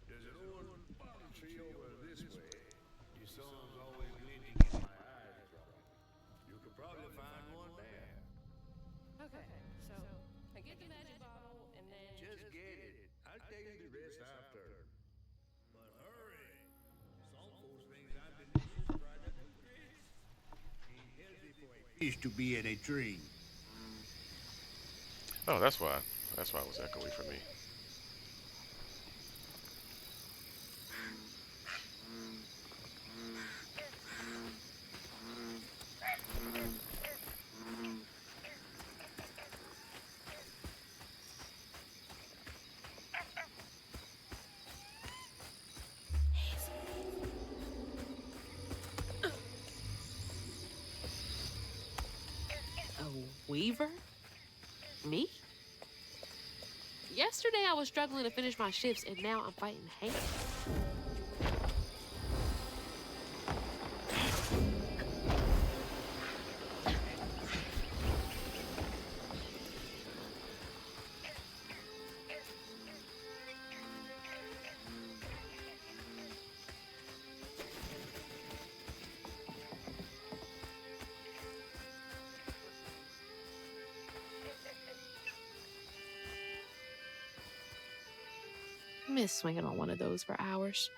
There's an old palm tree over this way. The sun's always glinting in my eyes. You could probably find one there. Okay, so I get the magic bottle and then Just get it. I'll tell you the rest after. But hurry. Some folks think that delicious product of grace ain't healthy for a fish to be in a tree. Oh, that's why. That's why it was echoey for me. A weaver? Me? Yesterday I was struggling to finish my shifts and now I'm fighting hate. I miss swinging on one of those for hours.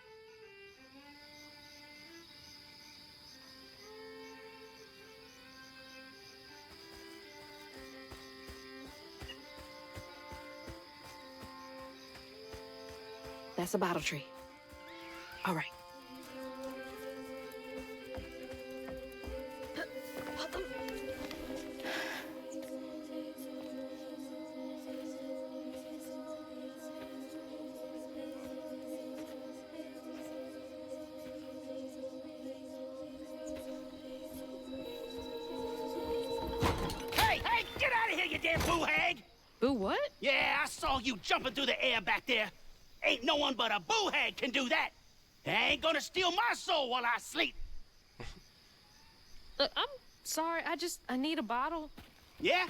That's a bottle tree. All right. Hey, get out of here, you damn boo hag! Boo what? Yeah, I saw you jumping through the air back there. Ain't no one but a boo hag can do that. They ain't gonna steal my soul while I sleep. Look, I'm sorry. I need a bottle. Yeah?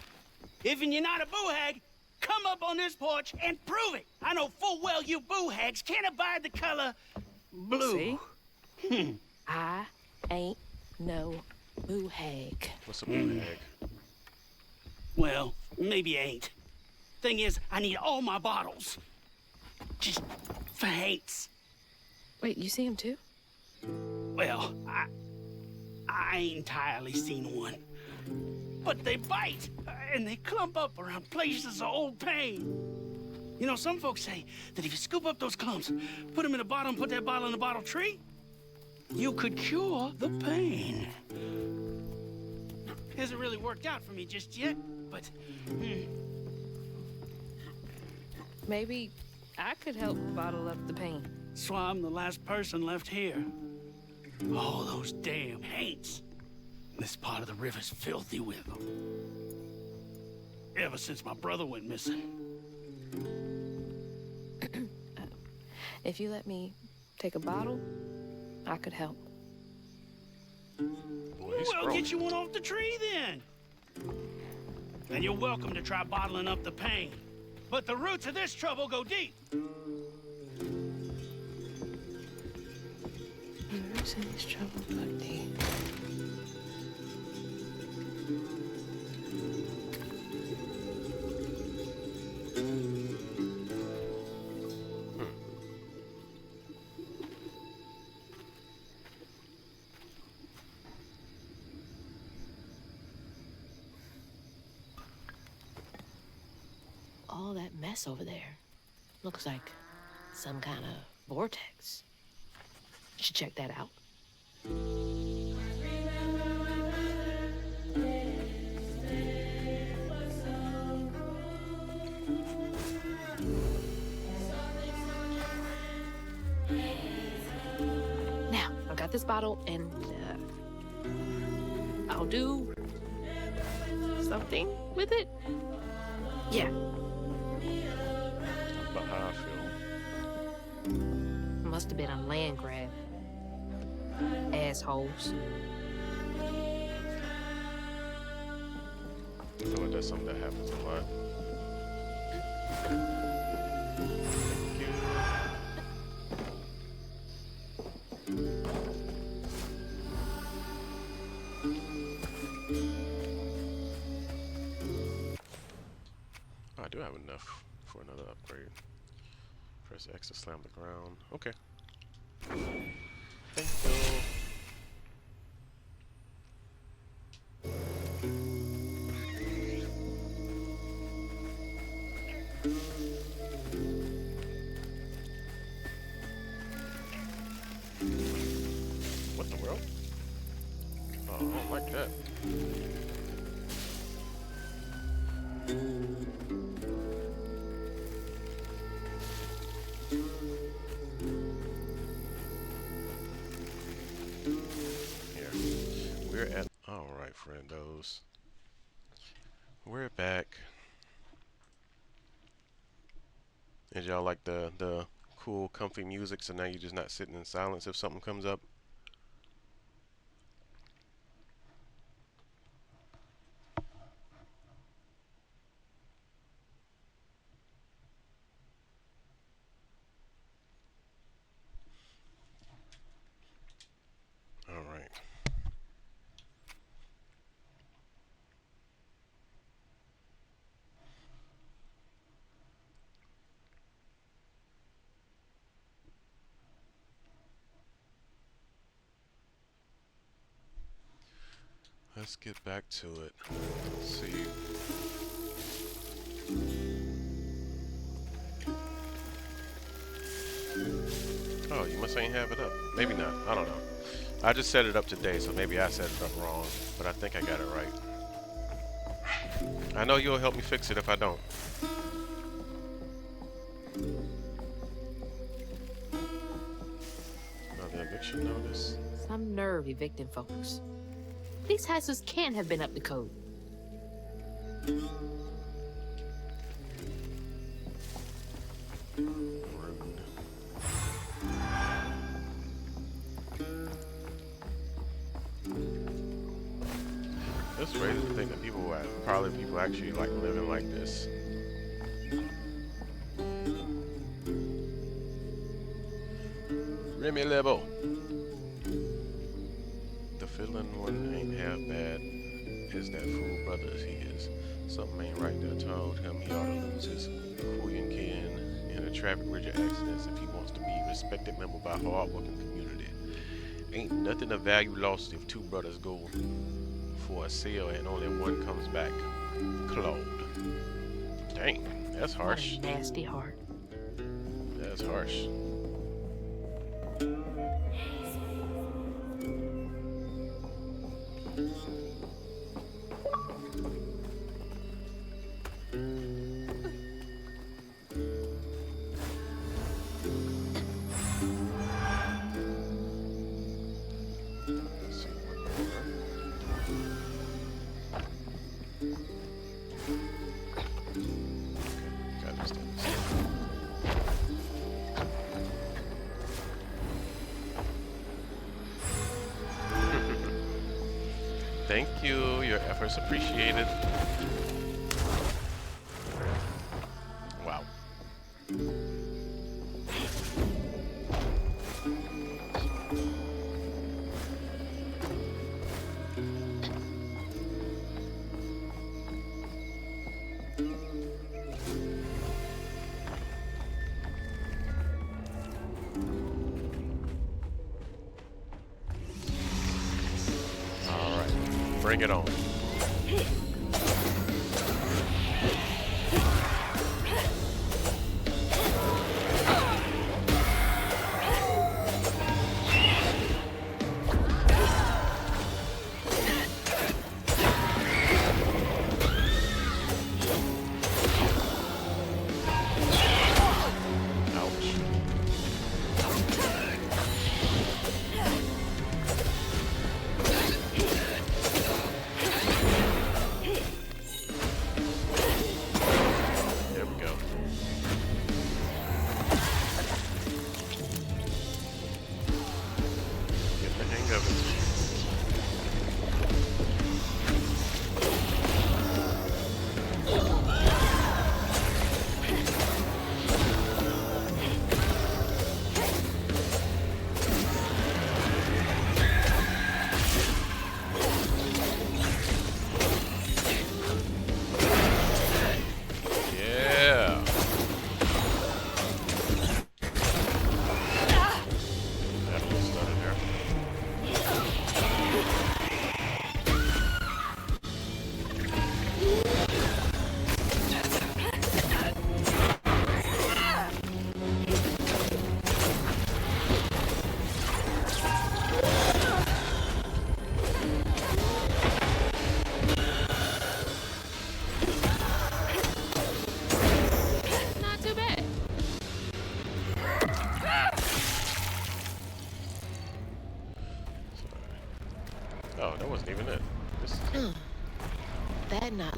Even you're not a boo hag, come up on this porch and prove it. I know full well you boo hags can't abide the color blue. See? I ain't no boo hag. What's a blue hag? Well, maybe you ain't. Thing is, I need all my bottles. Just for hates. Wait, you see him too? Well, I ain't entirely seen one. But they bite, and they clump up around places of old pain. You know, some folks say that if you scoop up those clumps, put them in a bottle and put that bottle in a bottle tree, you could cure the pain. Hasn't really worked out for me just yet, but... Maybe I could help bottle up the pain. That's why I'm the last person left here. All those damn haints. This part of the river's filthy with them. Ever since my brother went missing. If you let me take a bottle, I could help. Boy, he's Well, scrolling. get you one off the tree then. And you're welcome to try bottling up the pain. But the roots of this trouble go deep. Roots in this trouble go deep. all that mess over there? Looks like some kind of vortex. Should check that out. Now, I've got this bottle, and I'll do something with it. Yeah. But how I feel. Must have been a land grab. Assholes. I feel like that's something that happens a lot. Thank you. Oh, I do have enough for another upgrade. Press X to slam the ground. Okay. Thank you. What the world? Oh, I don't like that. Here. We're at... Alright, friendos. We're back. Did y'all like the cool, comfy music, so now you're just not sitting in silence if something comes up? Alright. Let's get back to it. Let's see. Oh, you must ain't have it up. Maybe not. I don't know. I just set it up today, so maybe I set it up wrong. But I think I got it right. I know you'll help me fix it if I don't. Another eviction notice. Some nerve evicting folks. These houses can't have been up to code. Rude. It's crazy to think that probably people actually like living like this. Remy level. The feeling one ain't half bad as that fool brother as he is. Something ain't right there. Told him he ought to lose his Queen kin in a traffic rigid accidents if he wants to be a respected member by a hard-working community. Ain't nothing of value lost if two brothers go for a sale and only one comes back. Claude. Dang, that's harsh. What a nasty heart. That's harsh. Let's see one more. Okay, got this done. Thank you. Your efforts appreciated. Wow. All right. Bring it on.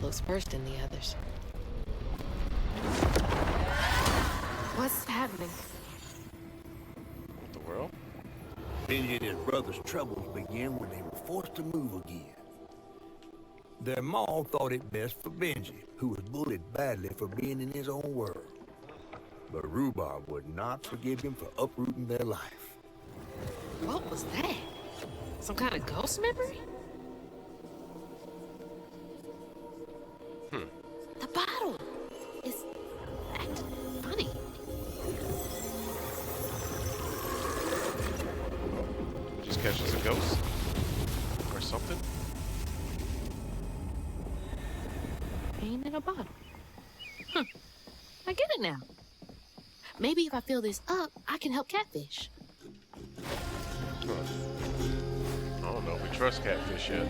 looks worse than the others. What's happening? What the world? Benji and his brother's troubles began when they were forced to move again. Their mom thought it best for Benji, who was bullied badly for being in his own world. But Rhubarb would not forgive him for uprooting their life. What was that? Some kind of ghost memory? The bottle is acting funny. Just catching some ghosts? Or something? Pain in a bottle. I get it now. Maybe if I fill this up, I can help catfish. Huh. I don't know if we trust catfish yet.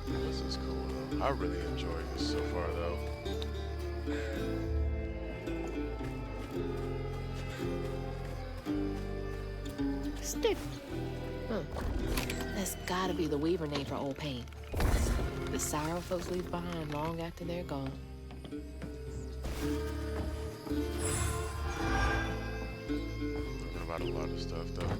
This is cool. I really enjoyed this so far, though. Stick. That's gotta be the Weaver name for old pain. The sorrow folks leave behind long after they're gone. Talking about a lot of stuff, though.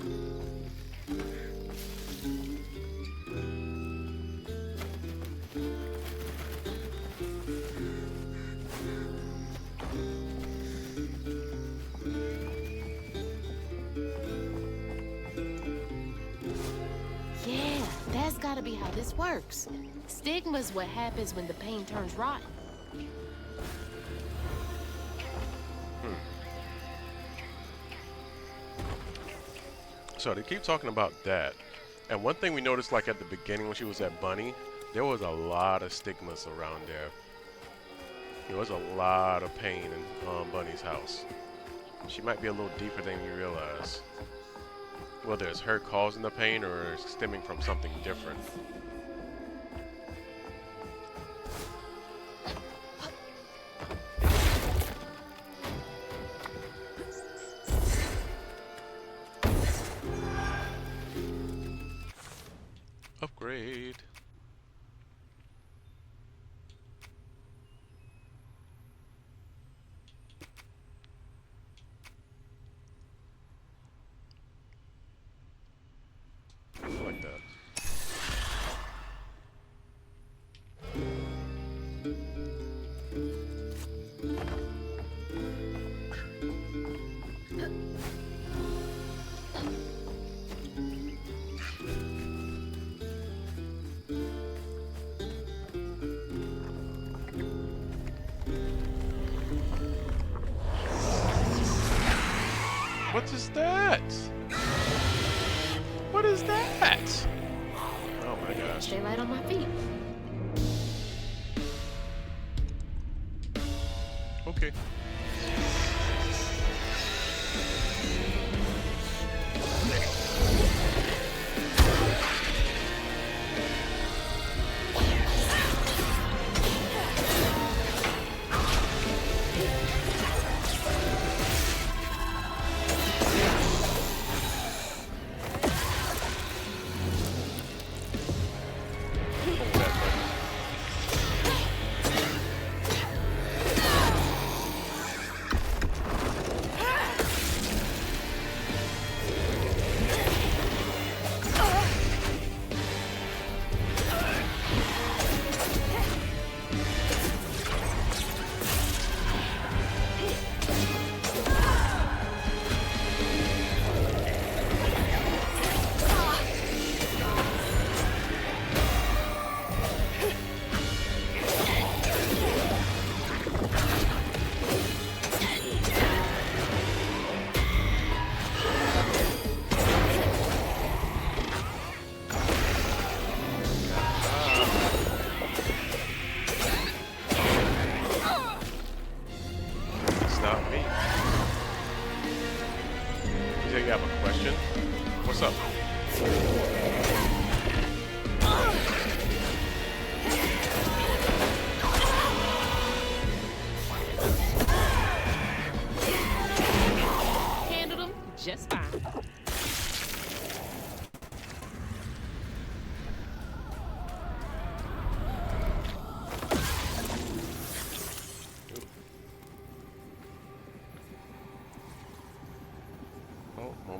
Yeah, that's gotta be how this works. Stigma's what happens when the pain turns rotten. So they keep talking about that. And one thing we noticed, like at the beginning when she was at Bunny, there was a lot of stigmas around there. There was a lot of pain in Bunny's house. She might be a little deeper than you realize. Whether it's her causing the pain or it's stemming from something different. Upgrade. I like that. What is that? What is that? Oh my gosh. Stay light on my feet. Okay.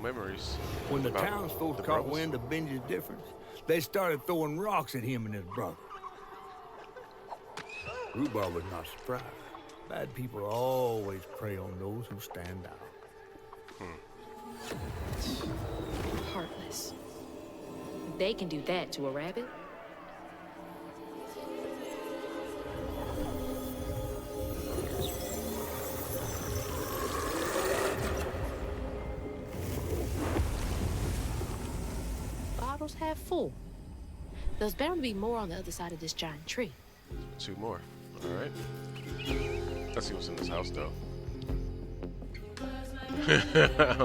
memories When the about townsfolk the caught bros. wind of Benji's difference, they started throwing rocks at him and his brother. Rhubarb was not surprised. Bad people always prey on those who stand out. Heartless. They can do that to a rabbit. Bottles half full. There's bound to be more on the other side of this giant tree. 2 more. All right. Let's see what's in this house, though.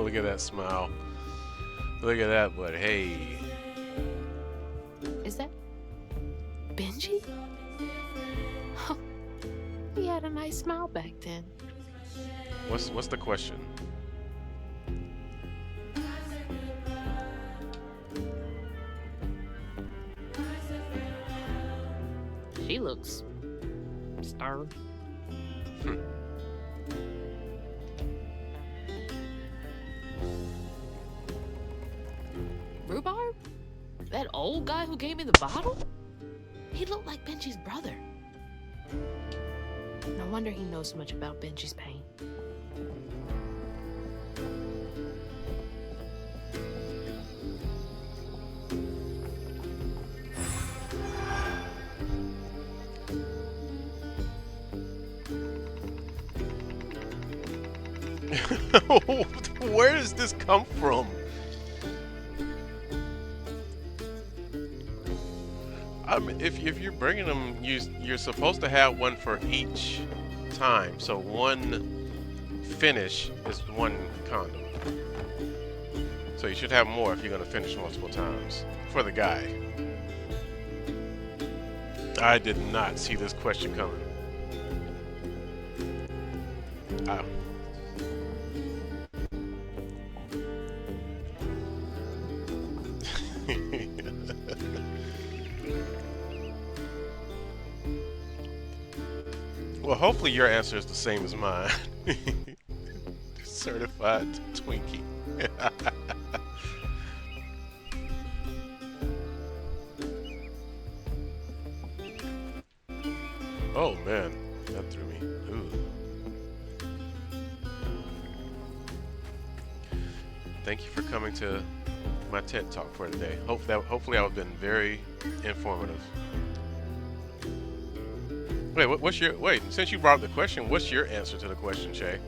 Look at that smile. Look at that, but hey. Is that Benji? Huh. He had a nice smile back then. What's the question? She looks starved. Rhubarb? That old guy who gave me the bottle? He looked like Benji's brother. No wonder he knows so much about Benji's pain. Where does this come from? I mean, if you're bringing them, you're supposed to have one for each time. So one finish is one condom. So you should have more if you're gonna finish multiple times for the guy. I did not see this question coming. Oh. Well, hopefully your answer is the same as mine. Certified Twinkie. Oh man, that threw me. Ooh. Thank you for coming to my TED Talk for today. Hopefully I've been very informative. Wait, since you brought up the question, what's your answer to the question, Shay?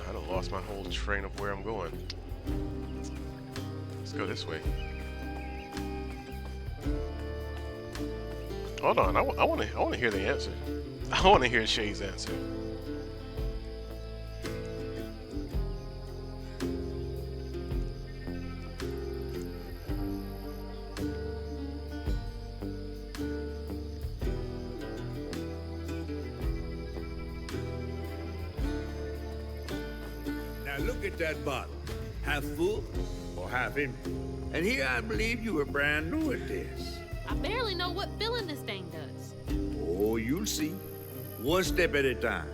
I done lost my whole train of where I'm going. Let's go this way. Hold on, I want to hear the answer. I want to hear Shay's answer. Now look at that bottle. Half full or half empty. And here I believe you were brand new at this. I barely know what filling this thing does. Oh, you'll see. One step at a time.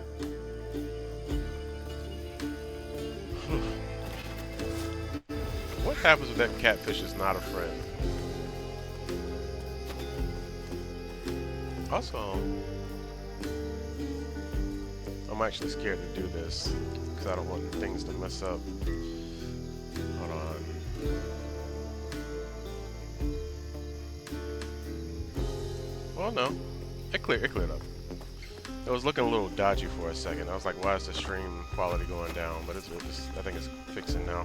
What happens if that catfish is not a friend? Also, I'm actually scared to do this because I don't want things to mess up. Hold on. Well, no, it cleared up. It was looking a little dodgy for a second. I was like, why is the stream quality going down? But I think it's fixing now.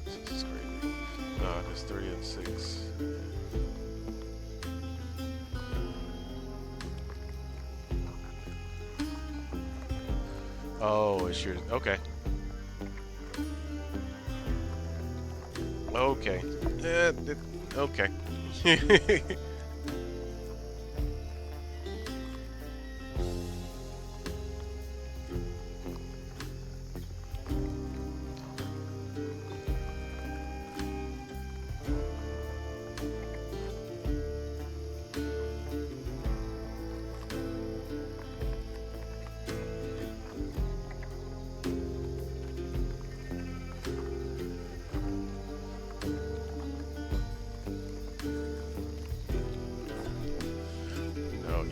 This is crazy. There's 3 and 6. Oh, it's yours. Okay. Okay. Okay.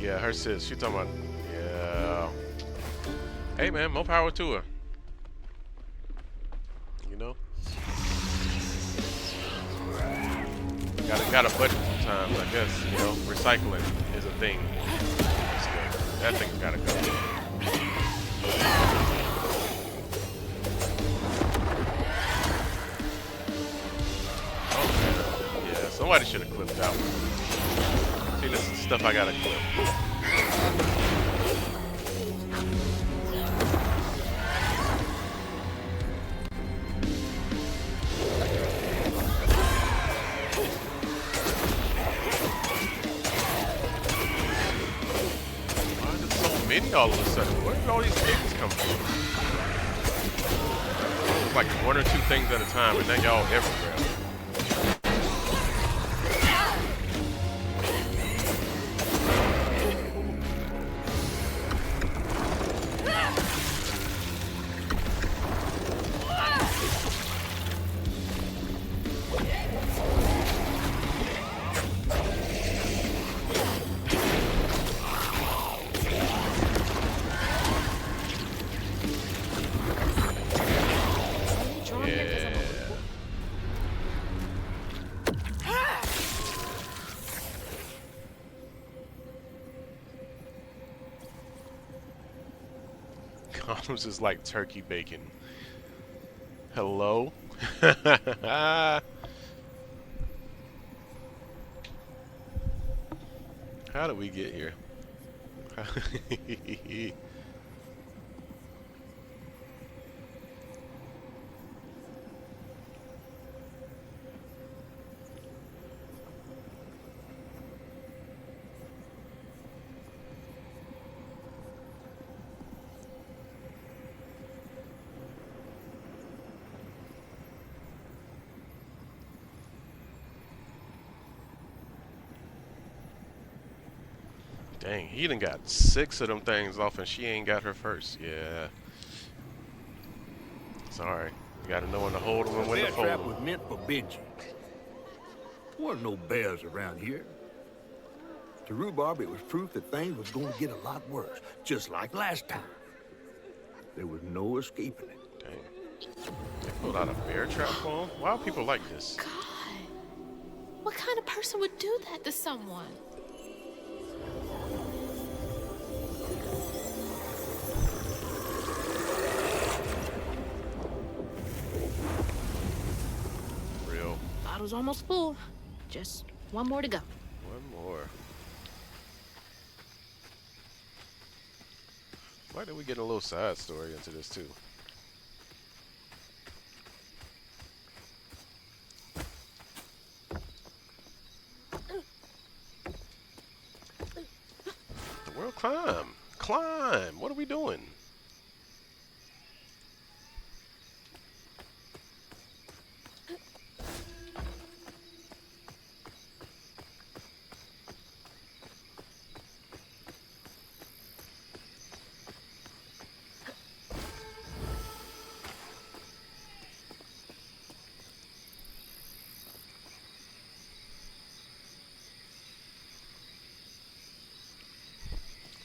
Yeah, her sis. She talking about. Yeah. Hey man, more power to her. You know. Gotta budget sometimes, I guess. You know, recycling is a thing. That thing's gotta go. Oh man. Yeah, somebody should have clipped that one. See, this is stuff I gotta clip. All of a sudden, where did all these things come from? It's like one or two things at a time, and then y'all everywhere. Condoms is like turkey bacon. Hello? How did we get here? Dang, he done got 6 of them things off and she ain't got her first. Yeah. Sorry. You gotta know when to hold them and when to Bear fold trap them. was meant for Benji. There weren't no bears around here. To Rhubarb, it was proof that things was going to get a lot worse, just like last time. There was no escaping it. Dang. They pulled out a bear trap for him? Why are people like this? God. What kind of person would do that to someone? Real. Bottle's almost full. Just one more to go. One more. Why did we get a little side story into this too? The world climb. Climb. What are we doing?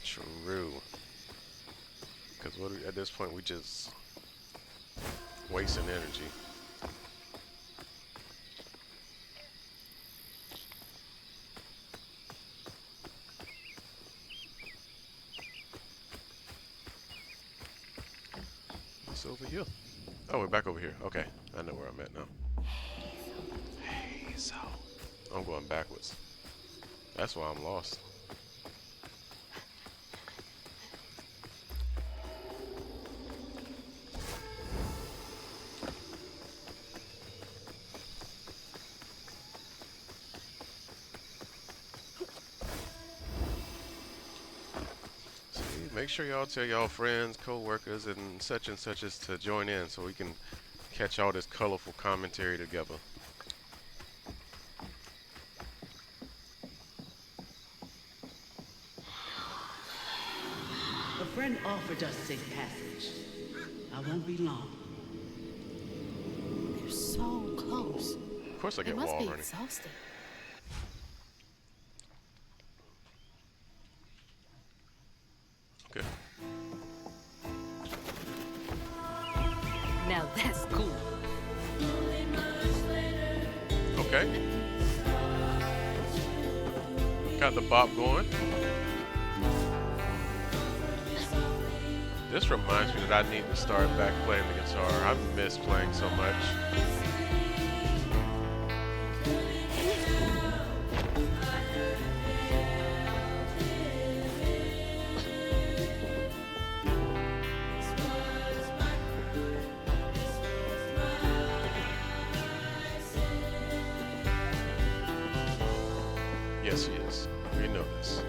True. Because at this point we just wasting energy. What's over here? Oh, we're back over here. Okay, I know where I'm at now. Hey, so I'm going backwards. That's why I'm lost. Make sure y'all tell y'all friends, co-workers, and suches to join in so we can catch all this colorful commentary together. A friend offered us safe passage. I won't be long. They're so close. Of course I They get must wall be running. exhausted. Okay. Got the bop going. This reminds me that I need to start back playing the guitar. I miss playing so much. Yes, he is. We know this.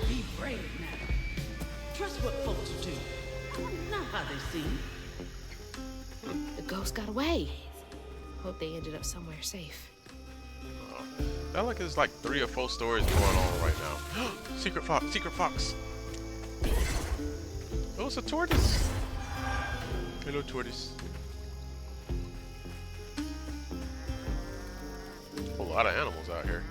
Be brave now. Trust what folks do, not how they seem. The ghost got away. Hope they ended up somewhere safe. I feel like there's like 3 or 4 stories going on right now. Secret fox, secret fox. Oh, it's a tortoise. Hello, tortoise. A lot of animals out here.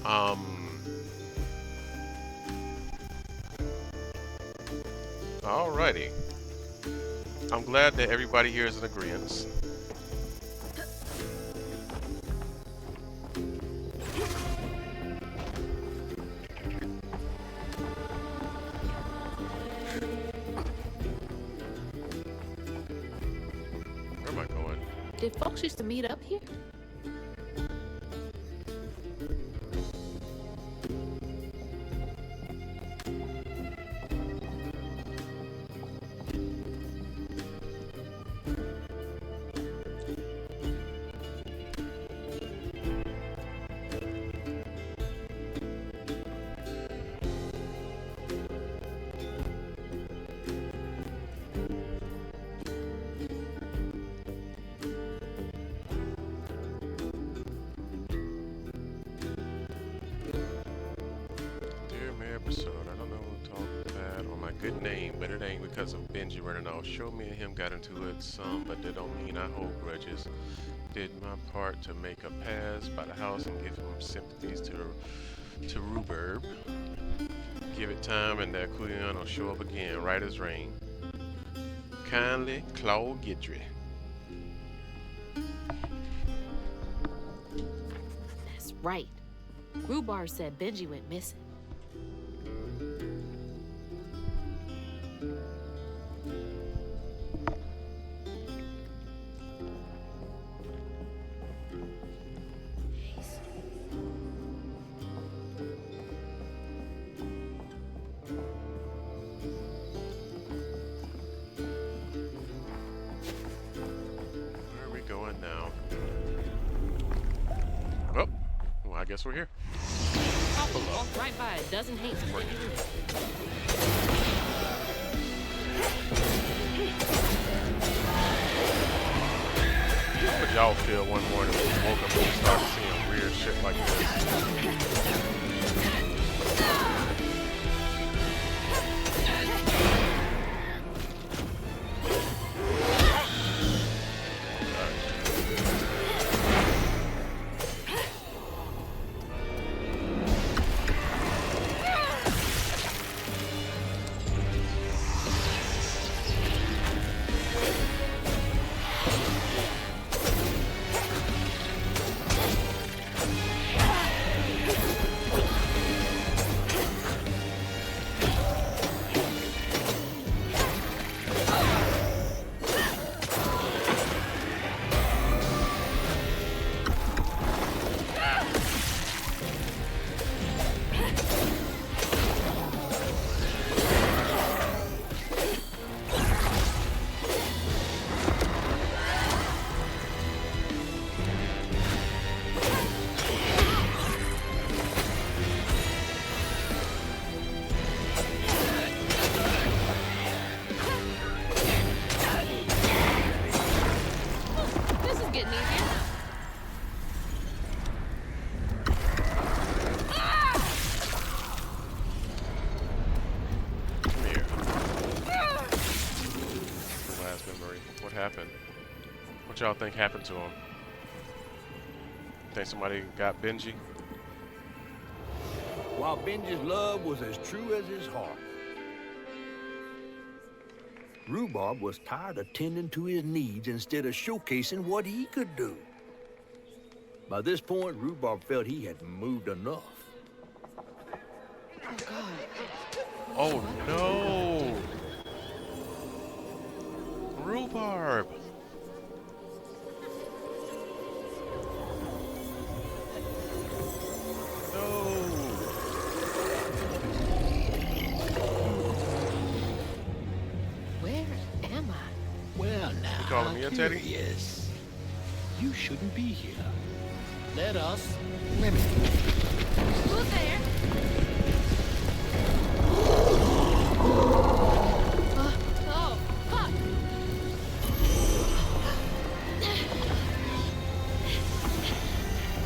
Oh. Alrighty. I'm glad that everybody here is in agreement. Where am I going? Did folks used to meet up here? Episode. I don't know who talked bad on my good name, but it ain't because of Benji running off. Sure, me and him got into it some, but that don't mean I hold grudges. Did my part to make a pass by the house and give him sympathies to Rhubarb. Give it time and that Kulian will show up again, right as rain. Kindly, Claude Guidry. That's right. Rhubarb said Benji went missing. I guess we're here. Papa walked right by a dozen hates and didn't even How would y'all feel one morning when you woke up and you started seeing weird shit like this? happened? What y'all think happened to him? Think somebody got Benji? While Benji's love was as true as his heart, Rhubarb was tired of tending to his needs instead of showcasing what he could do. By this point, Rhubarb felt he had moved enough. Oh no! Rhubarb! Where am I? Well, now, calling me a Teddy? curious. You shouldn't be here. Let us remedy. Who's there? Oh, fuck!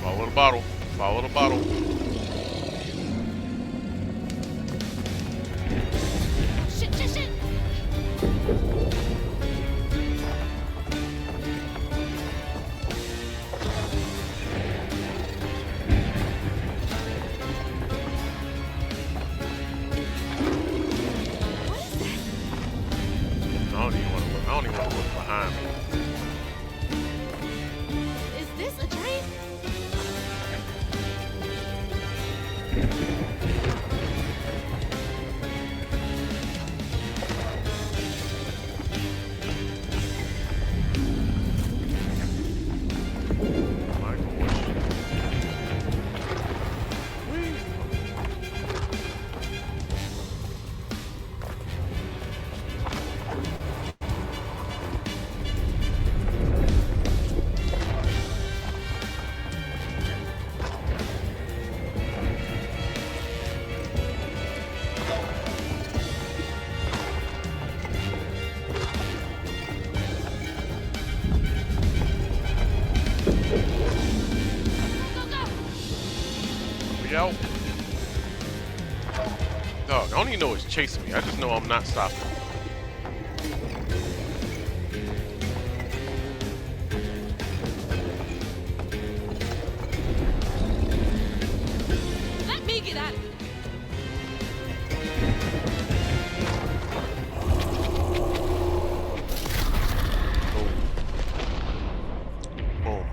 Follow the bottle. Follow the bottle. Shit, shit, shit! I don't even want to look. I don't even want to look behind me. Is this a dream? My gosh. Whee! We out. Dog, I don't even know it's chasing me. I just know I'm not stopping. Let me get out of here. Boom. Boom.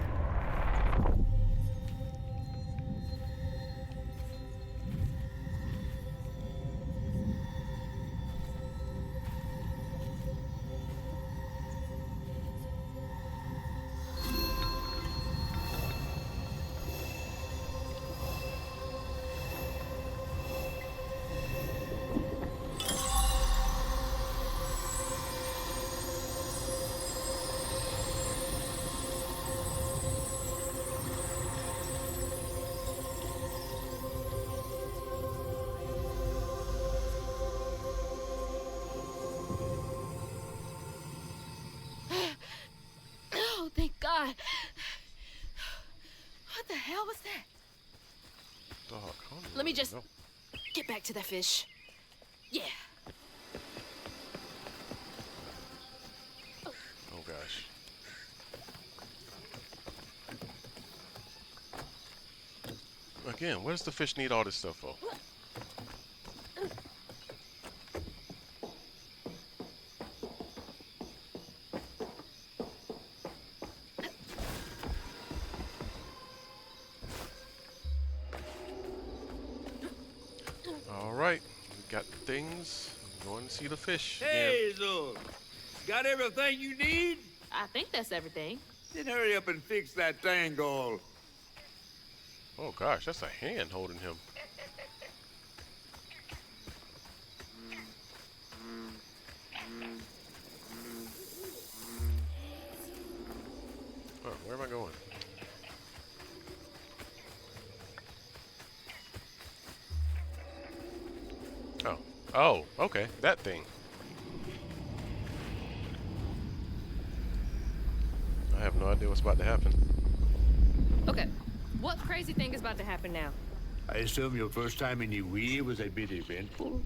Oh, thank God. What the hell was that? Dog, I don't even Let me just know. get back to that fish. Yeah. Oh gosh. Again, what does the fish need all this stuff for? All right, we got the things. I'm going to see the fish. Hey, Zul. Got everything you need? I think that's everything. Then hurry up and fix that tangle. Oh gosh, that's a hand holding him. Oh, where am I going? Oh. Oh, okay. That thing. I have no idea what's about to happen. Okay, what crazy thing is about to happen now? I assume your first time in Iwi was a bit eventful?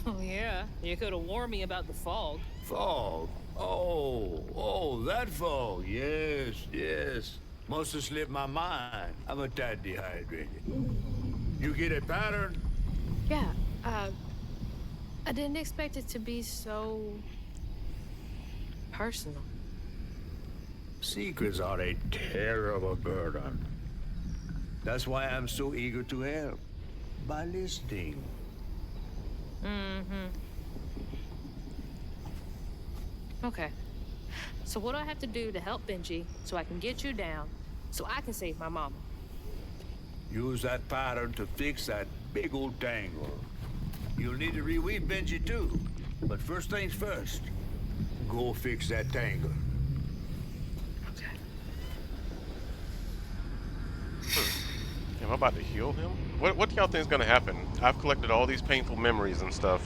Oh, yeah. You could have warned me about the fog. Fog? Oh, that fog. Yes, yes. Must have slipped my mind. I'm a tad dehydrated. You get a pattern? Yeah, I didn't expect it to be so personal. Secrets are a terrible burden. That's why I'm so eager to help. By listening. Mm-hmm. Okay. So what do I have to do to help Benji so I can get you down, so I can save my mama? Use that pattern to fix that big old tangle. You'll need to reweave Benji too. But first things first, go fix that tangle. Okay. Am I about to heal him? What do y'all think is gonna happen? I've collected all these painful memories and stuff,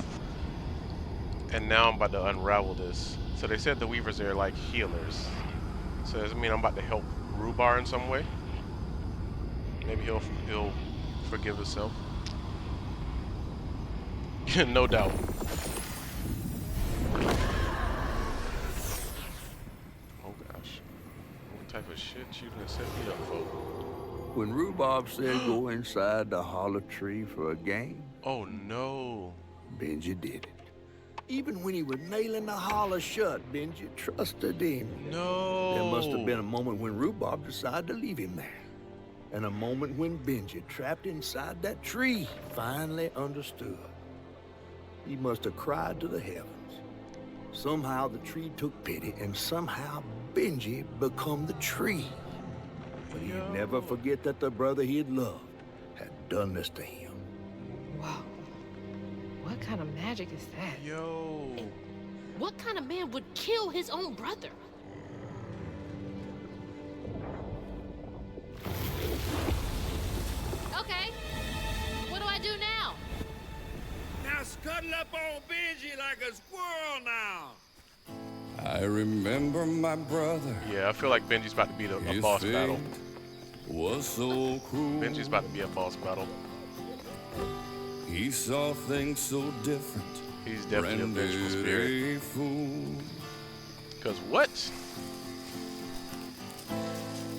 and now I'm about to unravel this. So they said the Weavers are like healers. So does it mean I'm about to help Rhubarb in some way? Maybe he'll forgive himself. No doubt. Oh gosh. What type of shit you done set me up for? When Rhubarb said go inside the hollow tree for a game, Oh no. Benji did it. Even when he was nailing the hollow shut, Benji trusted him. No. There must have been a moment when Rhubarb decided to leave him there. And a moment when Benji, trapped inside that tree, finally understood. He must have cried to the heavens. Somehow the tree took pity, and somehow Benji become the tree. But he'd never forget that the brother he had loved had done this to him. Wow. What kind of magic is that? Yo. What kind of man would kill his own brother? Okay. What do I do now? Now scuttle up on Benji like a squirrel now. I remember my brother. Yeah, I feel like Benji's about to be a His boss fate battle. was so cruel. Benji's about to be a boss battle. He saw things so different. He's definitely a vengeful spirit. A fool. Cause what?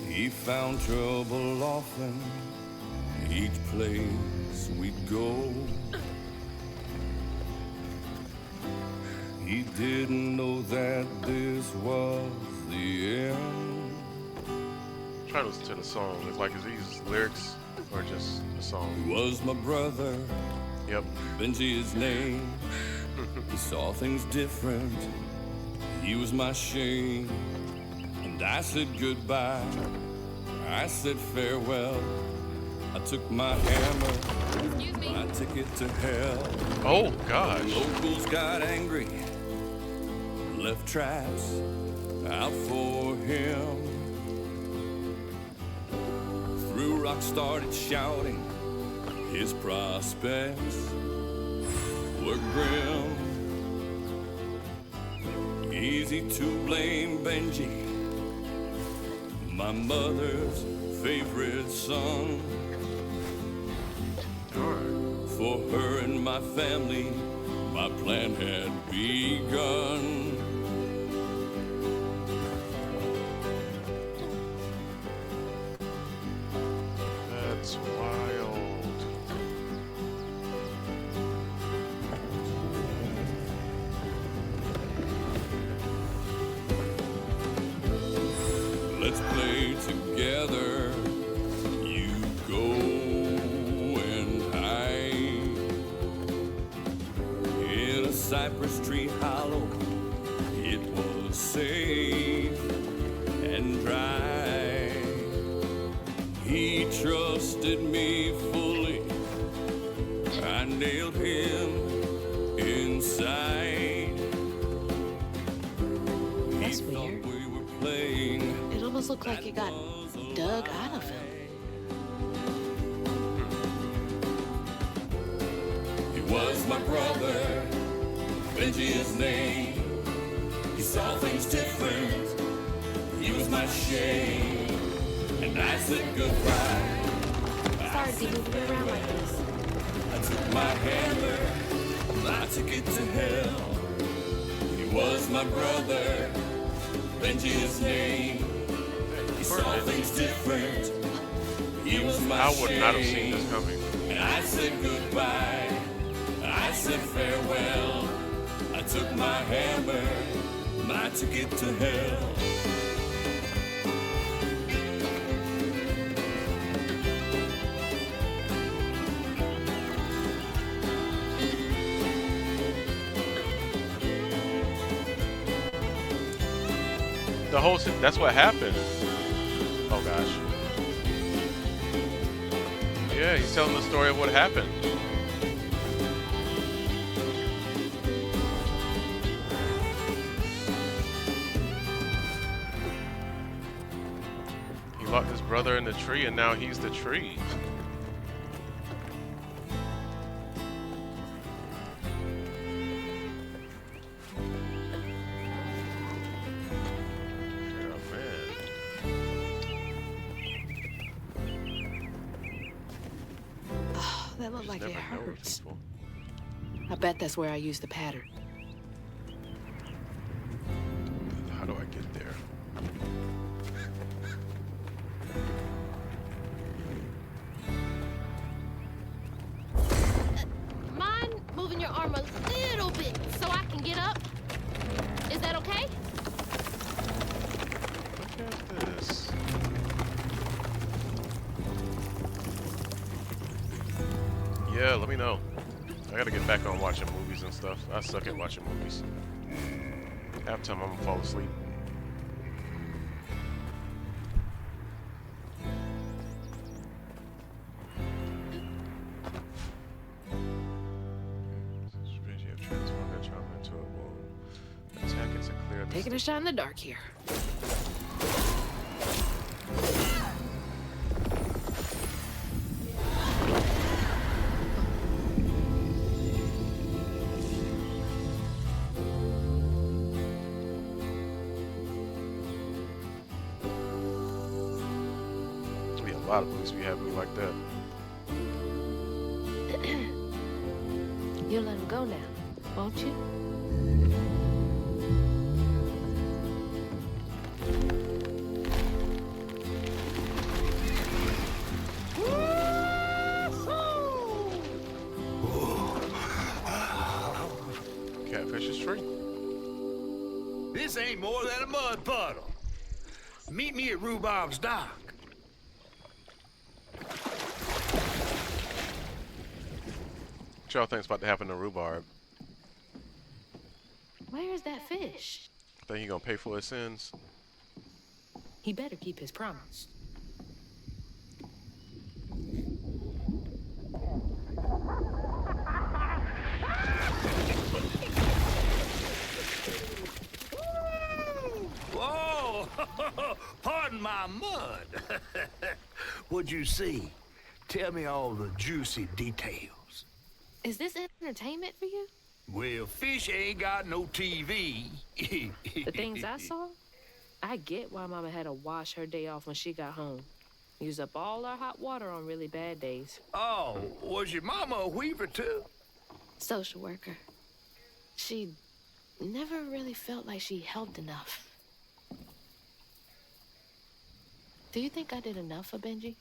He found trouble often, each place we'd go. He didn't know that this was the end. Try to listen to the song. It's like, is these lyrics or just a song? He was my brother. Yep. Benji his name. He saw things different. He was my shame. And I said goodbye. I said farewell. I took my hammer, Excuse me. my ticket to hell. Oh gosh. Locals got angry, left traps out for him. Threw rocks, started shouting. His prospects were grim. Easy to blame Benji, my mother's favorite son. For her and my family, my plan had begun. That's wild. Let's play together. You go and hide in a cypress tree hollow. It was safe and dry. He trusted me fully. I nailed him inside. That's He thought weird. we were playing. It almost looked like it got dug out of him. He was my brother, Benji his name. He saw things different. He was my shame. And I said goodbye. Sorry to be moving around like this. I took my hammer, my ticket to hell. He was my brother, Benji his name. He saw things different. He was my I would not have seen shame. this coming. And I said goodbye. I said farewell. I took my hammer, my ticket to hell. The whole that's what happened. Oh gosh. Yeah, he's telling the story of what happened. He locked his brother in the tree and now he's the tree. That looked like it Never know with hurts. people. I bet that's where I used the pattern. How do I get there? Mind moving your arm a little bit so I can get up? Is that okay? Look at this. Yeah, let me know. I gotta get back on watching movies and stuff. I suck at watching movies. Half time I'm gonna fall asleep. You have transformed that trauma into a wound. Attack it to clear the Taking a shot in the dark here. be a lot of books we have me like that. You'll let him go now, won't you? Catfish is free. This ain't more than a mud puddle. Meet me at Rhubarb's dock. What y'all think's about to happen to Rhubarb? Where's that fish? Think he gonna pay for his sins? He better keep his promise. Whoa! Pardon my mud. What'd you see? Tell me all the juicy details. Is this entertainment for you? Well, fish ain't got no TV. The things I saw? I get why Mama had to wash her day off when she got home. Use up all our hot water on really bad days. Oh, was your mama a weaver too? Social worker. She never really felt like she helped enough. Do you think I did enough for Benji?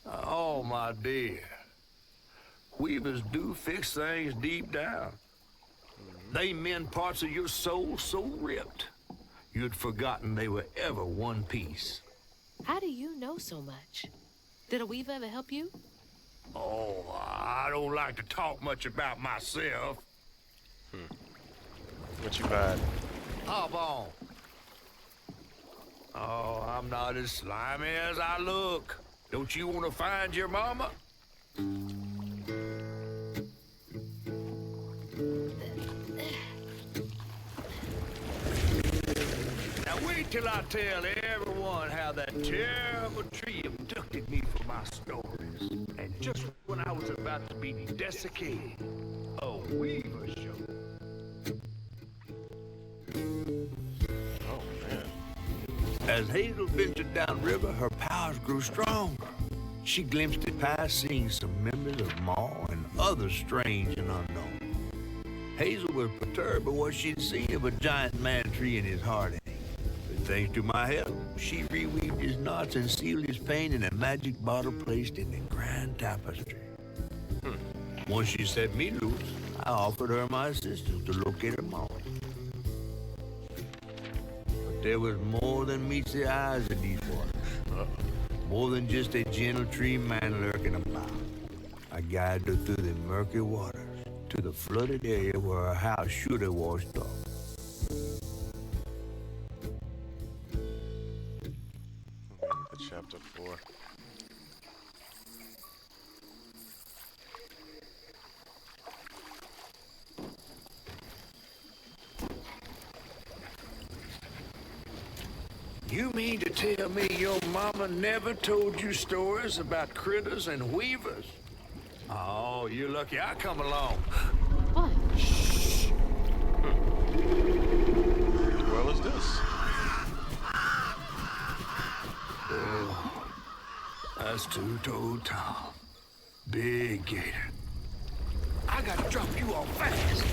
Oh, my dear. Weavers do fix things deep down. They mend parts of your soul so ripped, you'd forgotten they were ever one piece. How do you know so much? Did a weaver ever help you? Oh, I don't like to talk much about myself. What you got? Hop on. Oh, I'm not as slimy as I look. Don't you want to find your mama? Now wait till I tell everyone how that terrible tree abducted me for my stories. And just when I was about to be desiccated, a weaver showed. Oh man. As Hazel ventured downriver, her powers grew stronger. She glimpsed it past, seeing some members of Maw and others strange and unknown. Hazel was perturbed by what she'd seen of a giant man tree in his heart. But thanks to my help, she reweaved his knots and sealed his pain in a magic bottle placed in the grand tapestry. Once she set me loose, I offered her my assistance to locate her mom. But there was more than meets the eyes of these waters. More than just a gentle tree man lurking about. I guided her through the murky waters to the flooded area where her house should have washed off. The chapter 4. You mean to tell me your mama never told you stories about critters and weavers? Oh, you're lucky I come along. What? Well, is this? Oh, that's two-toed Tom. Big gator. I gotta drop you off fast.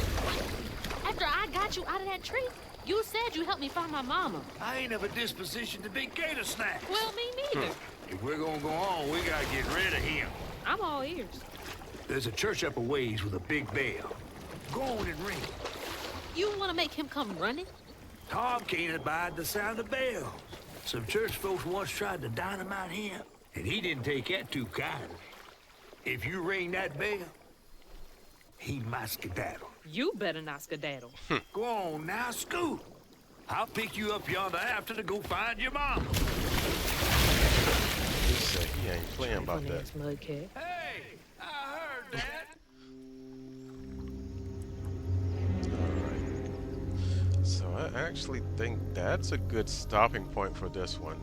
After I got you out of that tree, you said you helped me find my mama. I ain't of a disposition to be gator snacks. Well, me neither. If we're gonna go on, we gotta get rid of him. I'm all ears. There's a church up a ways with a big bell. Go on and ring it. You want to make him come running? Tom can't abide the sound of bells. Some church folks once tried to dynamite him, and he didn't take that too kindly. If you ring that bell, he might skedaddle. You better not skedaddle. Go on now, scoot. I'll pick you up yonder after to go find your mom. He said he ain't playing about that. Mudcat. Hey, I heard that. Alright. So I actually think that's a good stopping point for this one.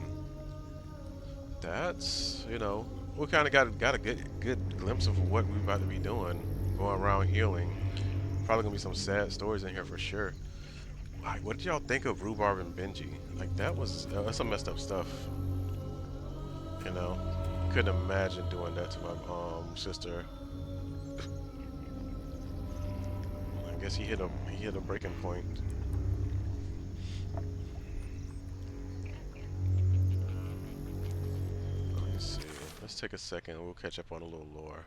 That's, you know, we kind of got a good glimpse of what we're about to be doing. Going around healing. Probably gonna be some sad stories in here for sure. Like, what did y'all think of Rhubarb and Benji? Like, that's some messed up stuff. You know, couldn't imagine doing that to my sister. I guess he hit a breaking point. Let me see. Let's take a second. We'll catch up on a little lore.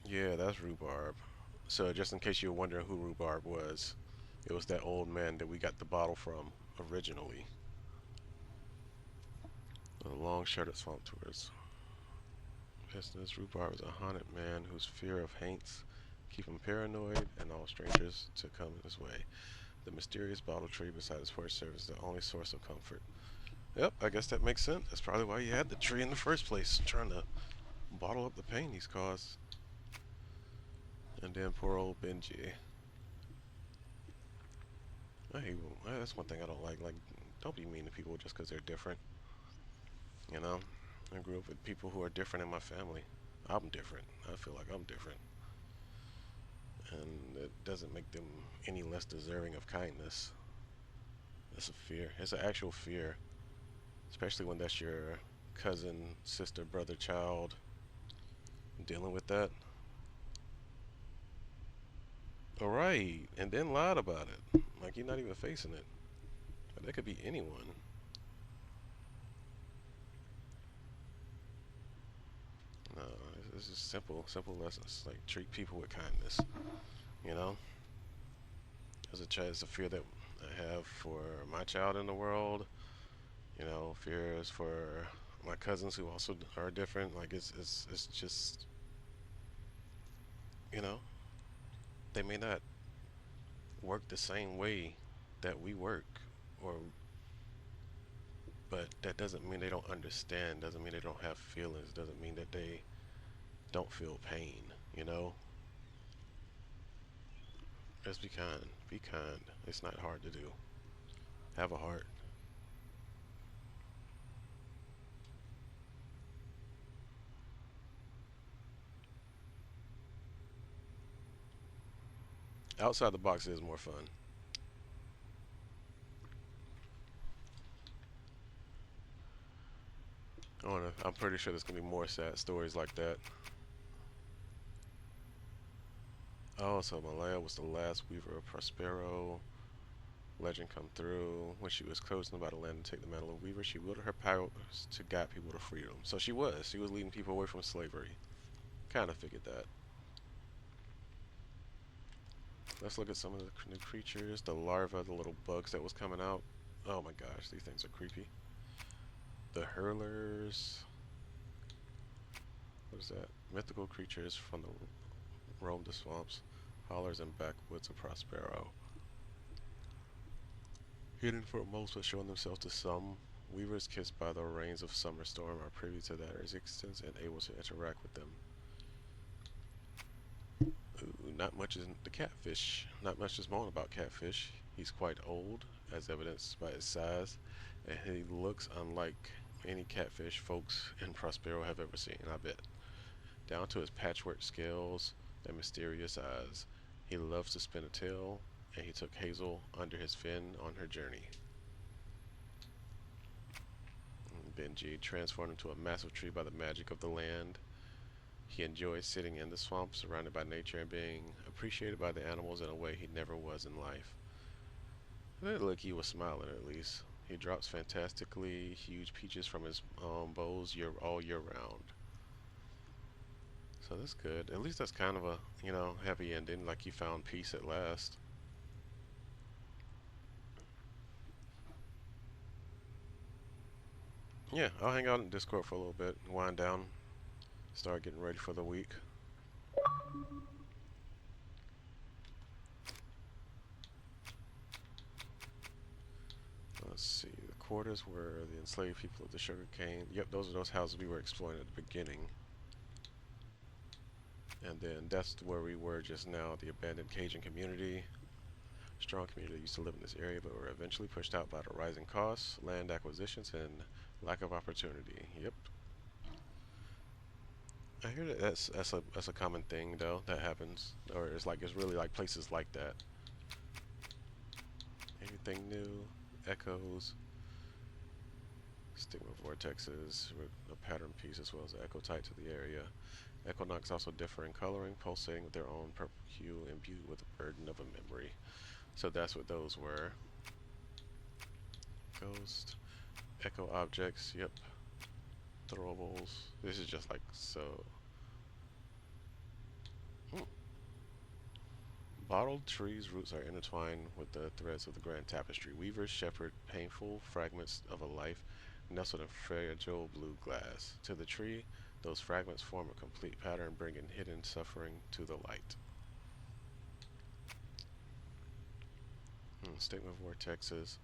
Yeah, that's Rhubarb. So just in case you're wondering who Rhubarb was, it was that old man that we got the bottle from originally. The long shirted swamp tours. This Rhubarb is a haunted man whose fear of haints keep him paranoid and all strangers to come his way. The mysterious bottle tree beside his porch serves the only source of comfort. Yep, I guess that makes sense. That's probably why you had the tree in the first place, trying to bottle up the pain he's caused. And then poor old Benji. That's one thing I don't like. Like, don't be mean to people just because they're different. You know? I grew up with people who are different in my family. I'm different. I feel like I'm different. And it doesn't make them any less deserving of kindness. It's a fear. It's an actual fear. Especially when that's your cousin, sister, brother, child dealing with that. Alright, and then lied about it. Like, you're not even facing it. But that could be anyone. No, this is simple lessons. Like, treat people with kindness. You know? It's a fear that I have for my child in the world. You know, fears for my cousins who also are different. Like, it's just, you know, they may not work the same way that we work, but that doesn't mean they don't understand, doesn't mean they don't have feelings, doesn't mean that they don't feel pain, you know? Just be kind. Be kind. It's not hard to do. Have a heart. Outside the box is more fun. I'm pretty sure there's gonna be more sad stories like that. Oh, so Malaya was the last weaver of Prospero. Legend come through. When she was chosen by the land to take the mantle of weaver, she wielded her powers to guide people to freedom. So she was. She was leading people away from slavery. Kind of figured that. Let's look at some of the new creatures. The larva, the little bugs that was coming out. Oh my gosh, these things are creepy. The hurlers. What is that? Mythical creatures from the roam the swamps, hollers, and backwoods of Prospero. Hidden for most but showing themselves to some, weavers kissed by the rains of summer storm are privy to their existence and able to interact with them. Ooh, not much is the catfish. Not much is known about catfish. He's quite old, as evidenced by his size, and he looks unlike any catfish folks in Prospero have ever seen, I bet. Down to his patchwork scales and mysterious eyes. He loves to spin a tail, and he took Hazel under his fin on her journey. Benji transformed into a massive tree by the magic of the land. He enjoys sitting in the swamp, surrounded by nature and being appreciated by the animals in a way he never was in life. Look, he was smiling at least. He drops fantastically huge peaches from his bows all year round. So that's good. At least that's kind of a, happy ending, like he found peace at last. Yeah, I'll hang out in Discord for a little bit, wind down, start getting ready for the week. Let's see, the quarters were the enslaved people of the sugarcane. Yep, those are those houses we were exploring at the beginning. And then that's where we were just now, the abandoned Cajun community. Strong community that used to live in this area but were eventually pushed out by the rising costs, land acquisitions, and lack of opportunity. Yep. I hear that that's a common thing though that happens, or it's really like places like that. Anything new? Echoes, stigma vortexes, a pattern piece as well as an echo type to the area. Equinox also differ in coloring, pulsating with their own purple hue, imbued with the burden of a memory. So that's what those were. Ghost, echo objects. Yep. Throwables. This is just like so. Hmm. Bottled trees' roots are intertwined with the threads of the grand tapestry. Weavers shepherd painful fragments of a life nestled in fragile blue glass. To the tree, those fragments form a complete pattern, bringing hidden suffering to the light. Statement of vortexes.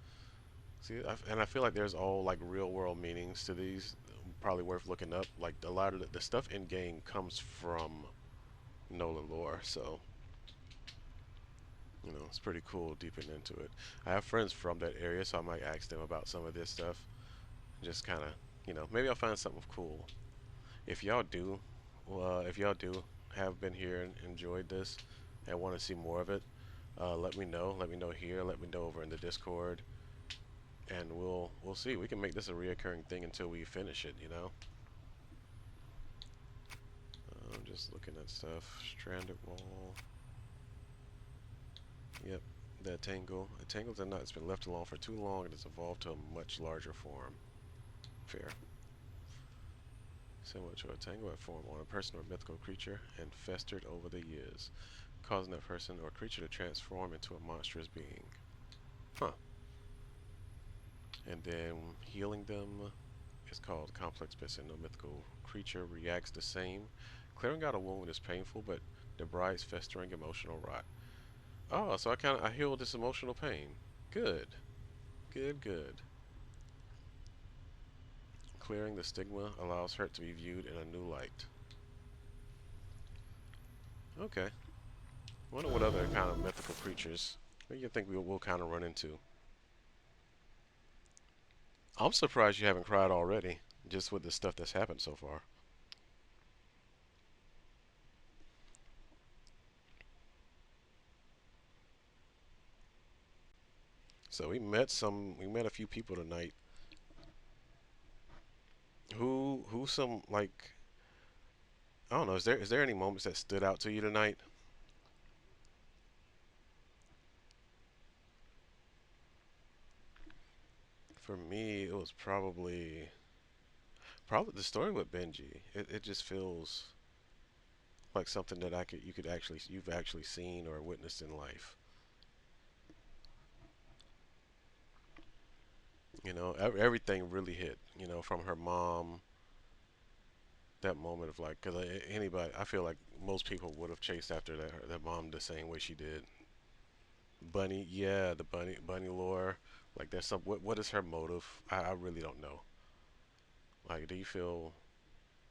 See, and I feel like there's all like real world meanings to these. Probably worth looking up. Like a lot of the stuff in game comes from Nolan lore, so it's pretty cool deeping into it. I have friends from that area, so I might ask them about some of this stuff. Just kind of, maybe I'll find something cool. If y'all do, if y'all do have been here and enjoyed this and want to see more of it, let me know. Let me know here. Let me know over in the Discord, and we'll see. We can make this a reoccurring thing until we finish it. I'm just looking at stuff. Stranded wall. Yep, that tangle. A tangle that it's been left alone for too long and has evolved to a much larger form. Fair. Similar to a tangle that formed on a person or mythical creature and festered over the years, causing that person or creature to transform into a monstrous being. Huh. And then healing them is called complex pissing. No mythical creature reacts the same. Clearing out a wound is painful, but debrides festering emotional rot. Oh, so I healed this emotional pain. Good. Good, good. Clearing the stigma allows hurt to be viewed in a new light. Okay. Wonder what other kind of mythical creatures you think we'll kind of run into. I'm surprised you haven't cried already, just with the stuff that's happened so far. So we met a few people tonight. Who some like I don't know. Is there any moments that stood out to you tonight? For me, it was probably the story with Benji. It just feels like something that you've actually seen or witnessed in life. You know, everything really hit. You know, from her mom, that moment of like, because anybody, I feel like most people would have chased after that mom the same way she did. Bunny, yeah, the bunny lore. Like, there's some. What is her motive? I really don't know. Like, do you feel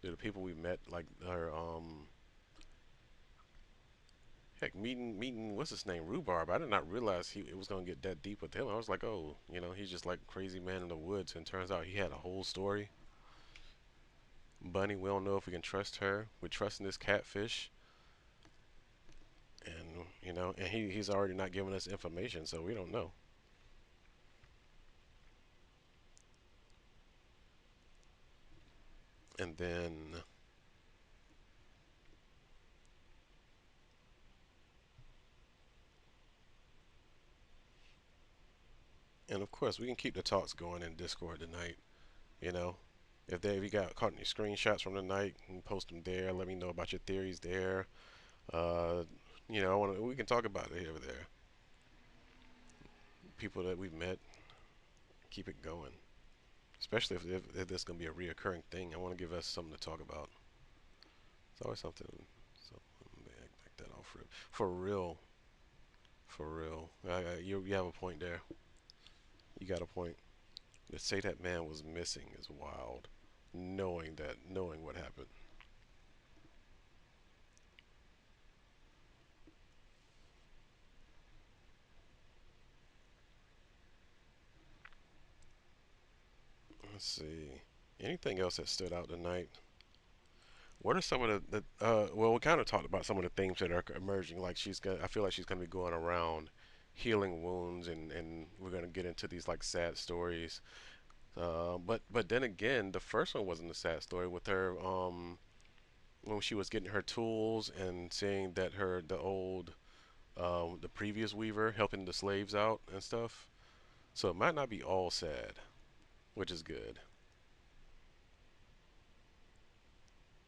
do the people we met like her heck meeting what's his name, Rhubarb? I did not realize it was gonna get that deep with him. I was like, oh, you know, he's just like crazy man in the woods, and turns out he had a whole story. Bunny, we don't know if we can trust her. We're trusting this catfish, and you know, and he's already not giving us information, so we don't know. And then, and of course, we can keep the talks going in Discord tonight. You know, if you got caught any screenshots from the night, you can post them there. Let me know about your theories there. Uh, you know, we can talk about it over there. People that we've met, keep it going. Especially if this is gonna be a reoccurring thing. I want to give us something to talk about. It's always something. So let me back that off for real. For real. You have a point there. You got a point. To say that man was missing is wild. Knowing what happened. Let's see. Anything else that stood out tonight? What are some of well, we kind of talked about some of the themes that are emerging. Like I feel like she's gonna be going around healing wounds, and we're gonna get into these like sad stories. But then again, the first one wasn't a sad story with her. When she was getting her tools and seeing that the previous weaver helping the slaves out and stuff. So it might not be all sad, which is good.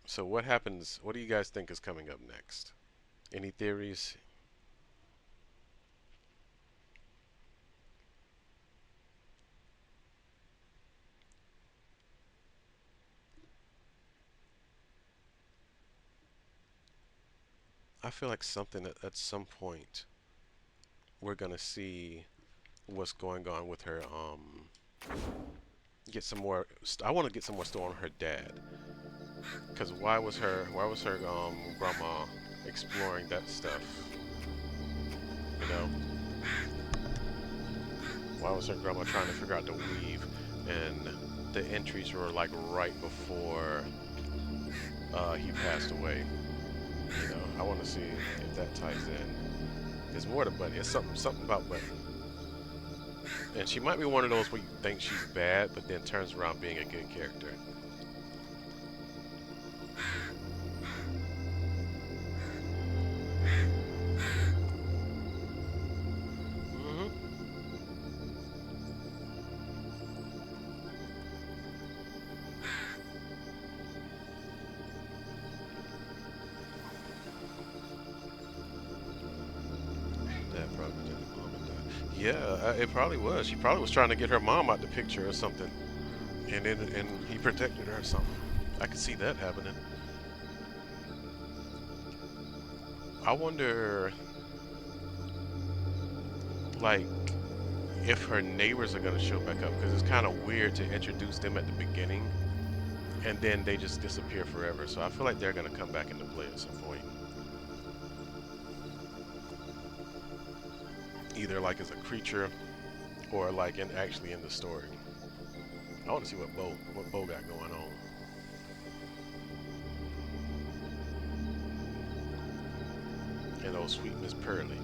So what happens? What do you guys think is coming up next? Any theories? I feel like something at some point we're gonna see what's going on with her. Get some more. I want to get some more story on her dad. Cause why was her grandma exploring that stuff? You know, why was her grandma trying to figure out the weave? And the entries were like right before he passed away. You know, I want to see if that ties in. There's more to Bunny. It's something about Bunny. And she might be one of those where you think she's bad, but then turns around being a good character. hmm That probably did the mom and dad. Yeah, it probably was. She probably was trying to get her mom out the picture or something, and he protected her or something. I could see that happening. I wonder, like, if her neighbors are gonna show back up because it's kind of weird to introduce them at the beginning and then they just disappear forever. So I feel like they're gonna come back into play at some point, either like as a creature or like actually in the story. I want to see what Bo got going on. And oh, sweet Miss Pearly.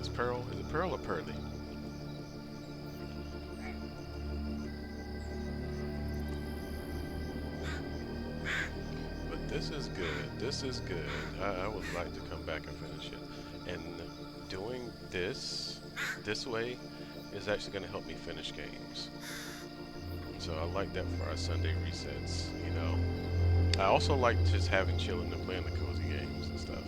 Is Pearl? Is it Pearl or Pearly? But this is good. This is good. I would like to come back and finish it. And doing this way is actually going to help me finish games. So I like that for our Sunday resets, you know. I also like just having chilling and playing the cozy games and stuff.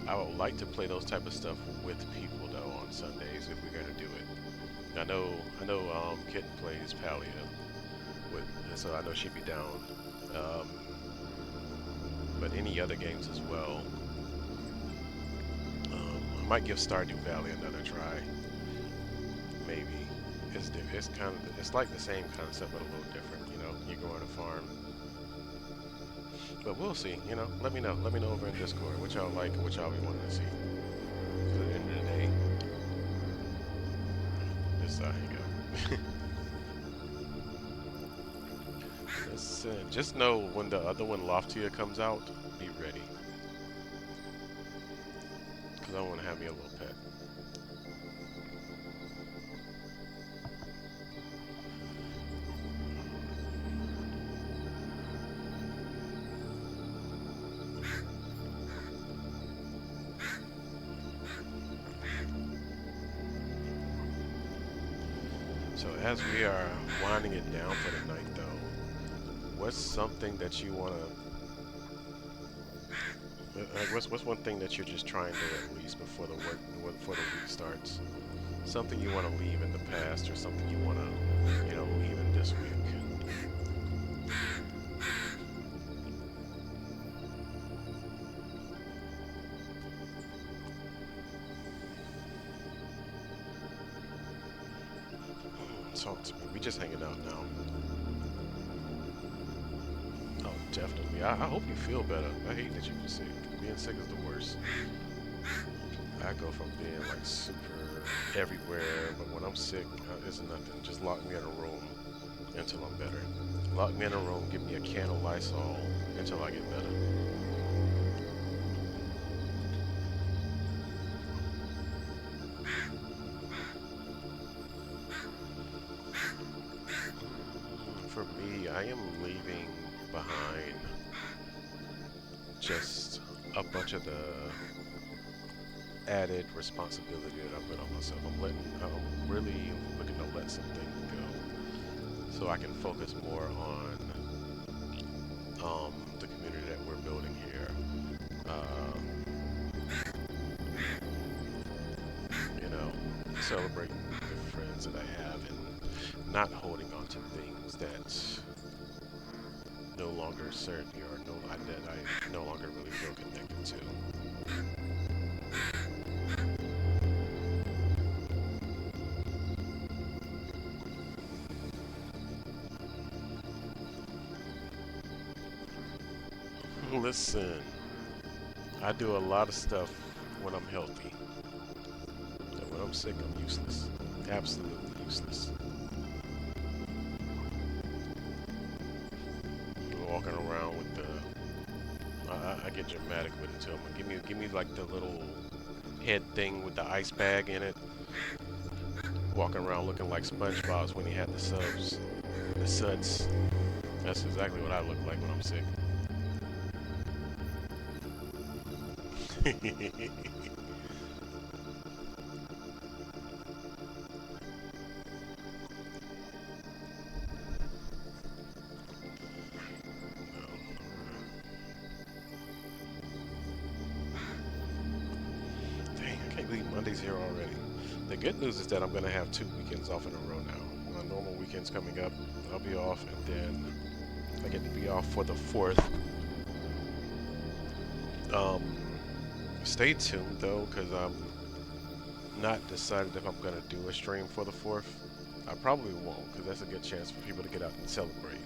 I would like to play those type of stuff with people though on Sundays if we're gonna do it. I know Kitten plays Palia with, so I know she'd be down. Um, but any other games as well. I might give Stardew Valley another try. Maybe. It's kind of, it's like the same concept but a little different. You know, you go on a farm. But we'll see. You know, let me know. Let me know over in Discord what y'all like and what y'all be wanting to see. 'Cause at the end of the day, this how you go. Listen, just know when the other one, Loftia, comes out, be ready. Because I want to have me a little pet. So as we are winding it down for the night, though, what's something that you want to, like, what's one thing that you're just trying to at least before the week starts? Something you want to leave in the past, or something you want to, you know, leave in this week. Talk to me. We just hanging out now. Oh, definitely. I hope you feel better. I hate that you're sick. Being sick is the worst. I go from being like super everywhere, but when I'm sick, it's nothing. Just lock me in a room until I'm better. Lock me in a room, give me a can of Lysol until I get better. For me, I am leaving behind just a bunch of the added responsibility that I put on myself. I'm really looking to let some things go, so I can focus more on the community that we're building here. You know, celebrating the friends that I have and not holding on to things that no longer serve me or that I no longer really feel connected to. Listen, I do a lot of stuff when I'm healthy. And when I'm sick, I'm useless. Absolutely useless. I'm walking around with the... I get dramatic with it too. Give me like the little head thing with the ice bag in it. Walking around looking like SpongeBob when he had the subs. The suds. That's exactly what I look like when I'm sick. Dang, I can't believe Monday's here already. The good news is that I'm going to have 2 weekends off in a row now. My normal weekend's coming up. I'll be off, and then I get to be off for the 4th. Stay tuned though, because I'm not decided if I'm going to do a stream for the 4th. I probably won't, because that's a good chance for people to get out and celebrate.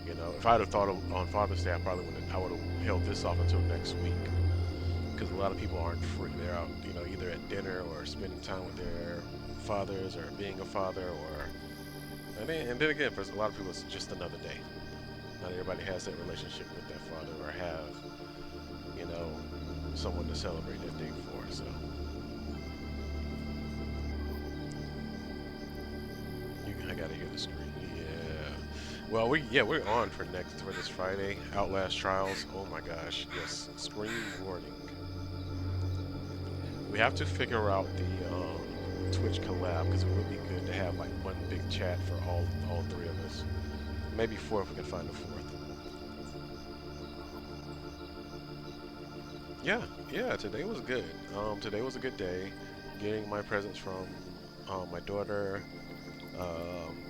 You know, if I'd have thought on Father's Day, I would have held this off until next week, because a lot of people aren't free. They're out, you know, either at dinner or spending time with their fathers or being a father, or and then again, for a lot of people, it's just another day. Not everybody has that relationship with their father or have, you know, someone to celebrate that day for. So I gotta hear the screen. Yeah. Well, we're on for this Friday. Outlast Trials. Oh my gosh. Yes. Screen warning. We have to figure out Twitch collab because it would be good to have like one big chat for all three of us. Maybe four if we can find a fourth. Yeah, yeah. Today was good. Today was a good day. Getting my presents from my daughter.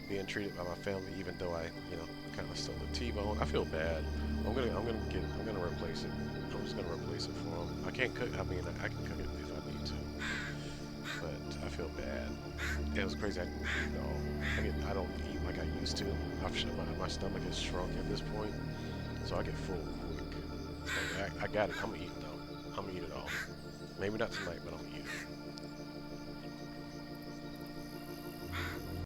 Being treated by my family, even though I, kind of stole the T-bone. I feel bad. I'm gonna replace it. I'm just gonna replace it for him. I can't cook. I mean, I can cook it if I need to, but I feel bad. It was crazy. I didn't eat at all. I don't eat like I used to. My stomach has shrunk at this point, so I get full quick. So I got it. I'm gonna eat it though. I'm gonna eat it all. Maybe not tonight, but I'm gonna eat it.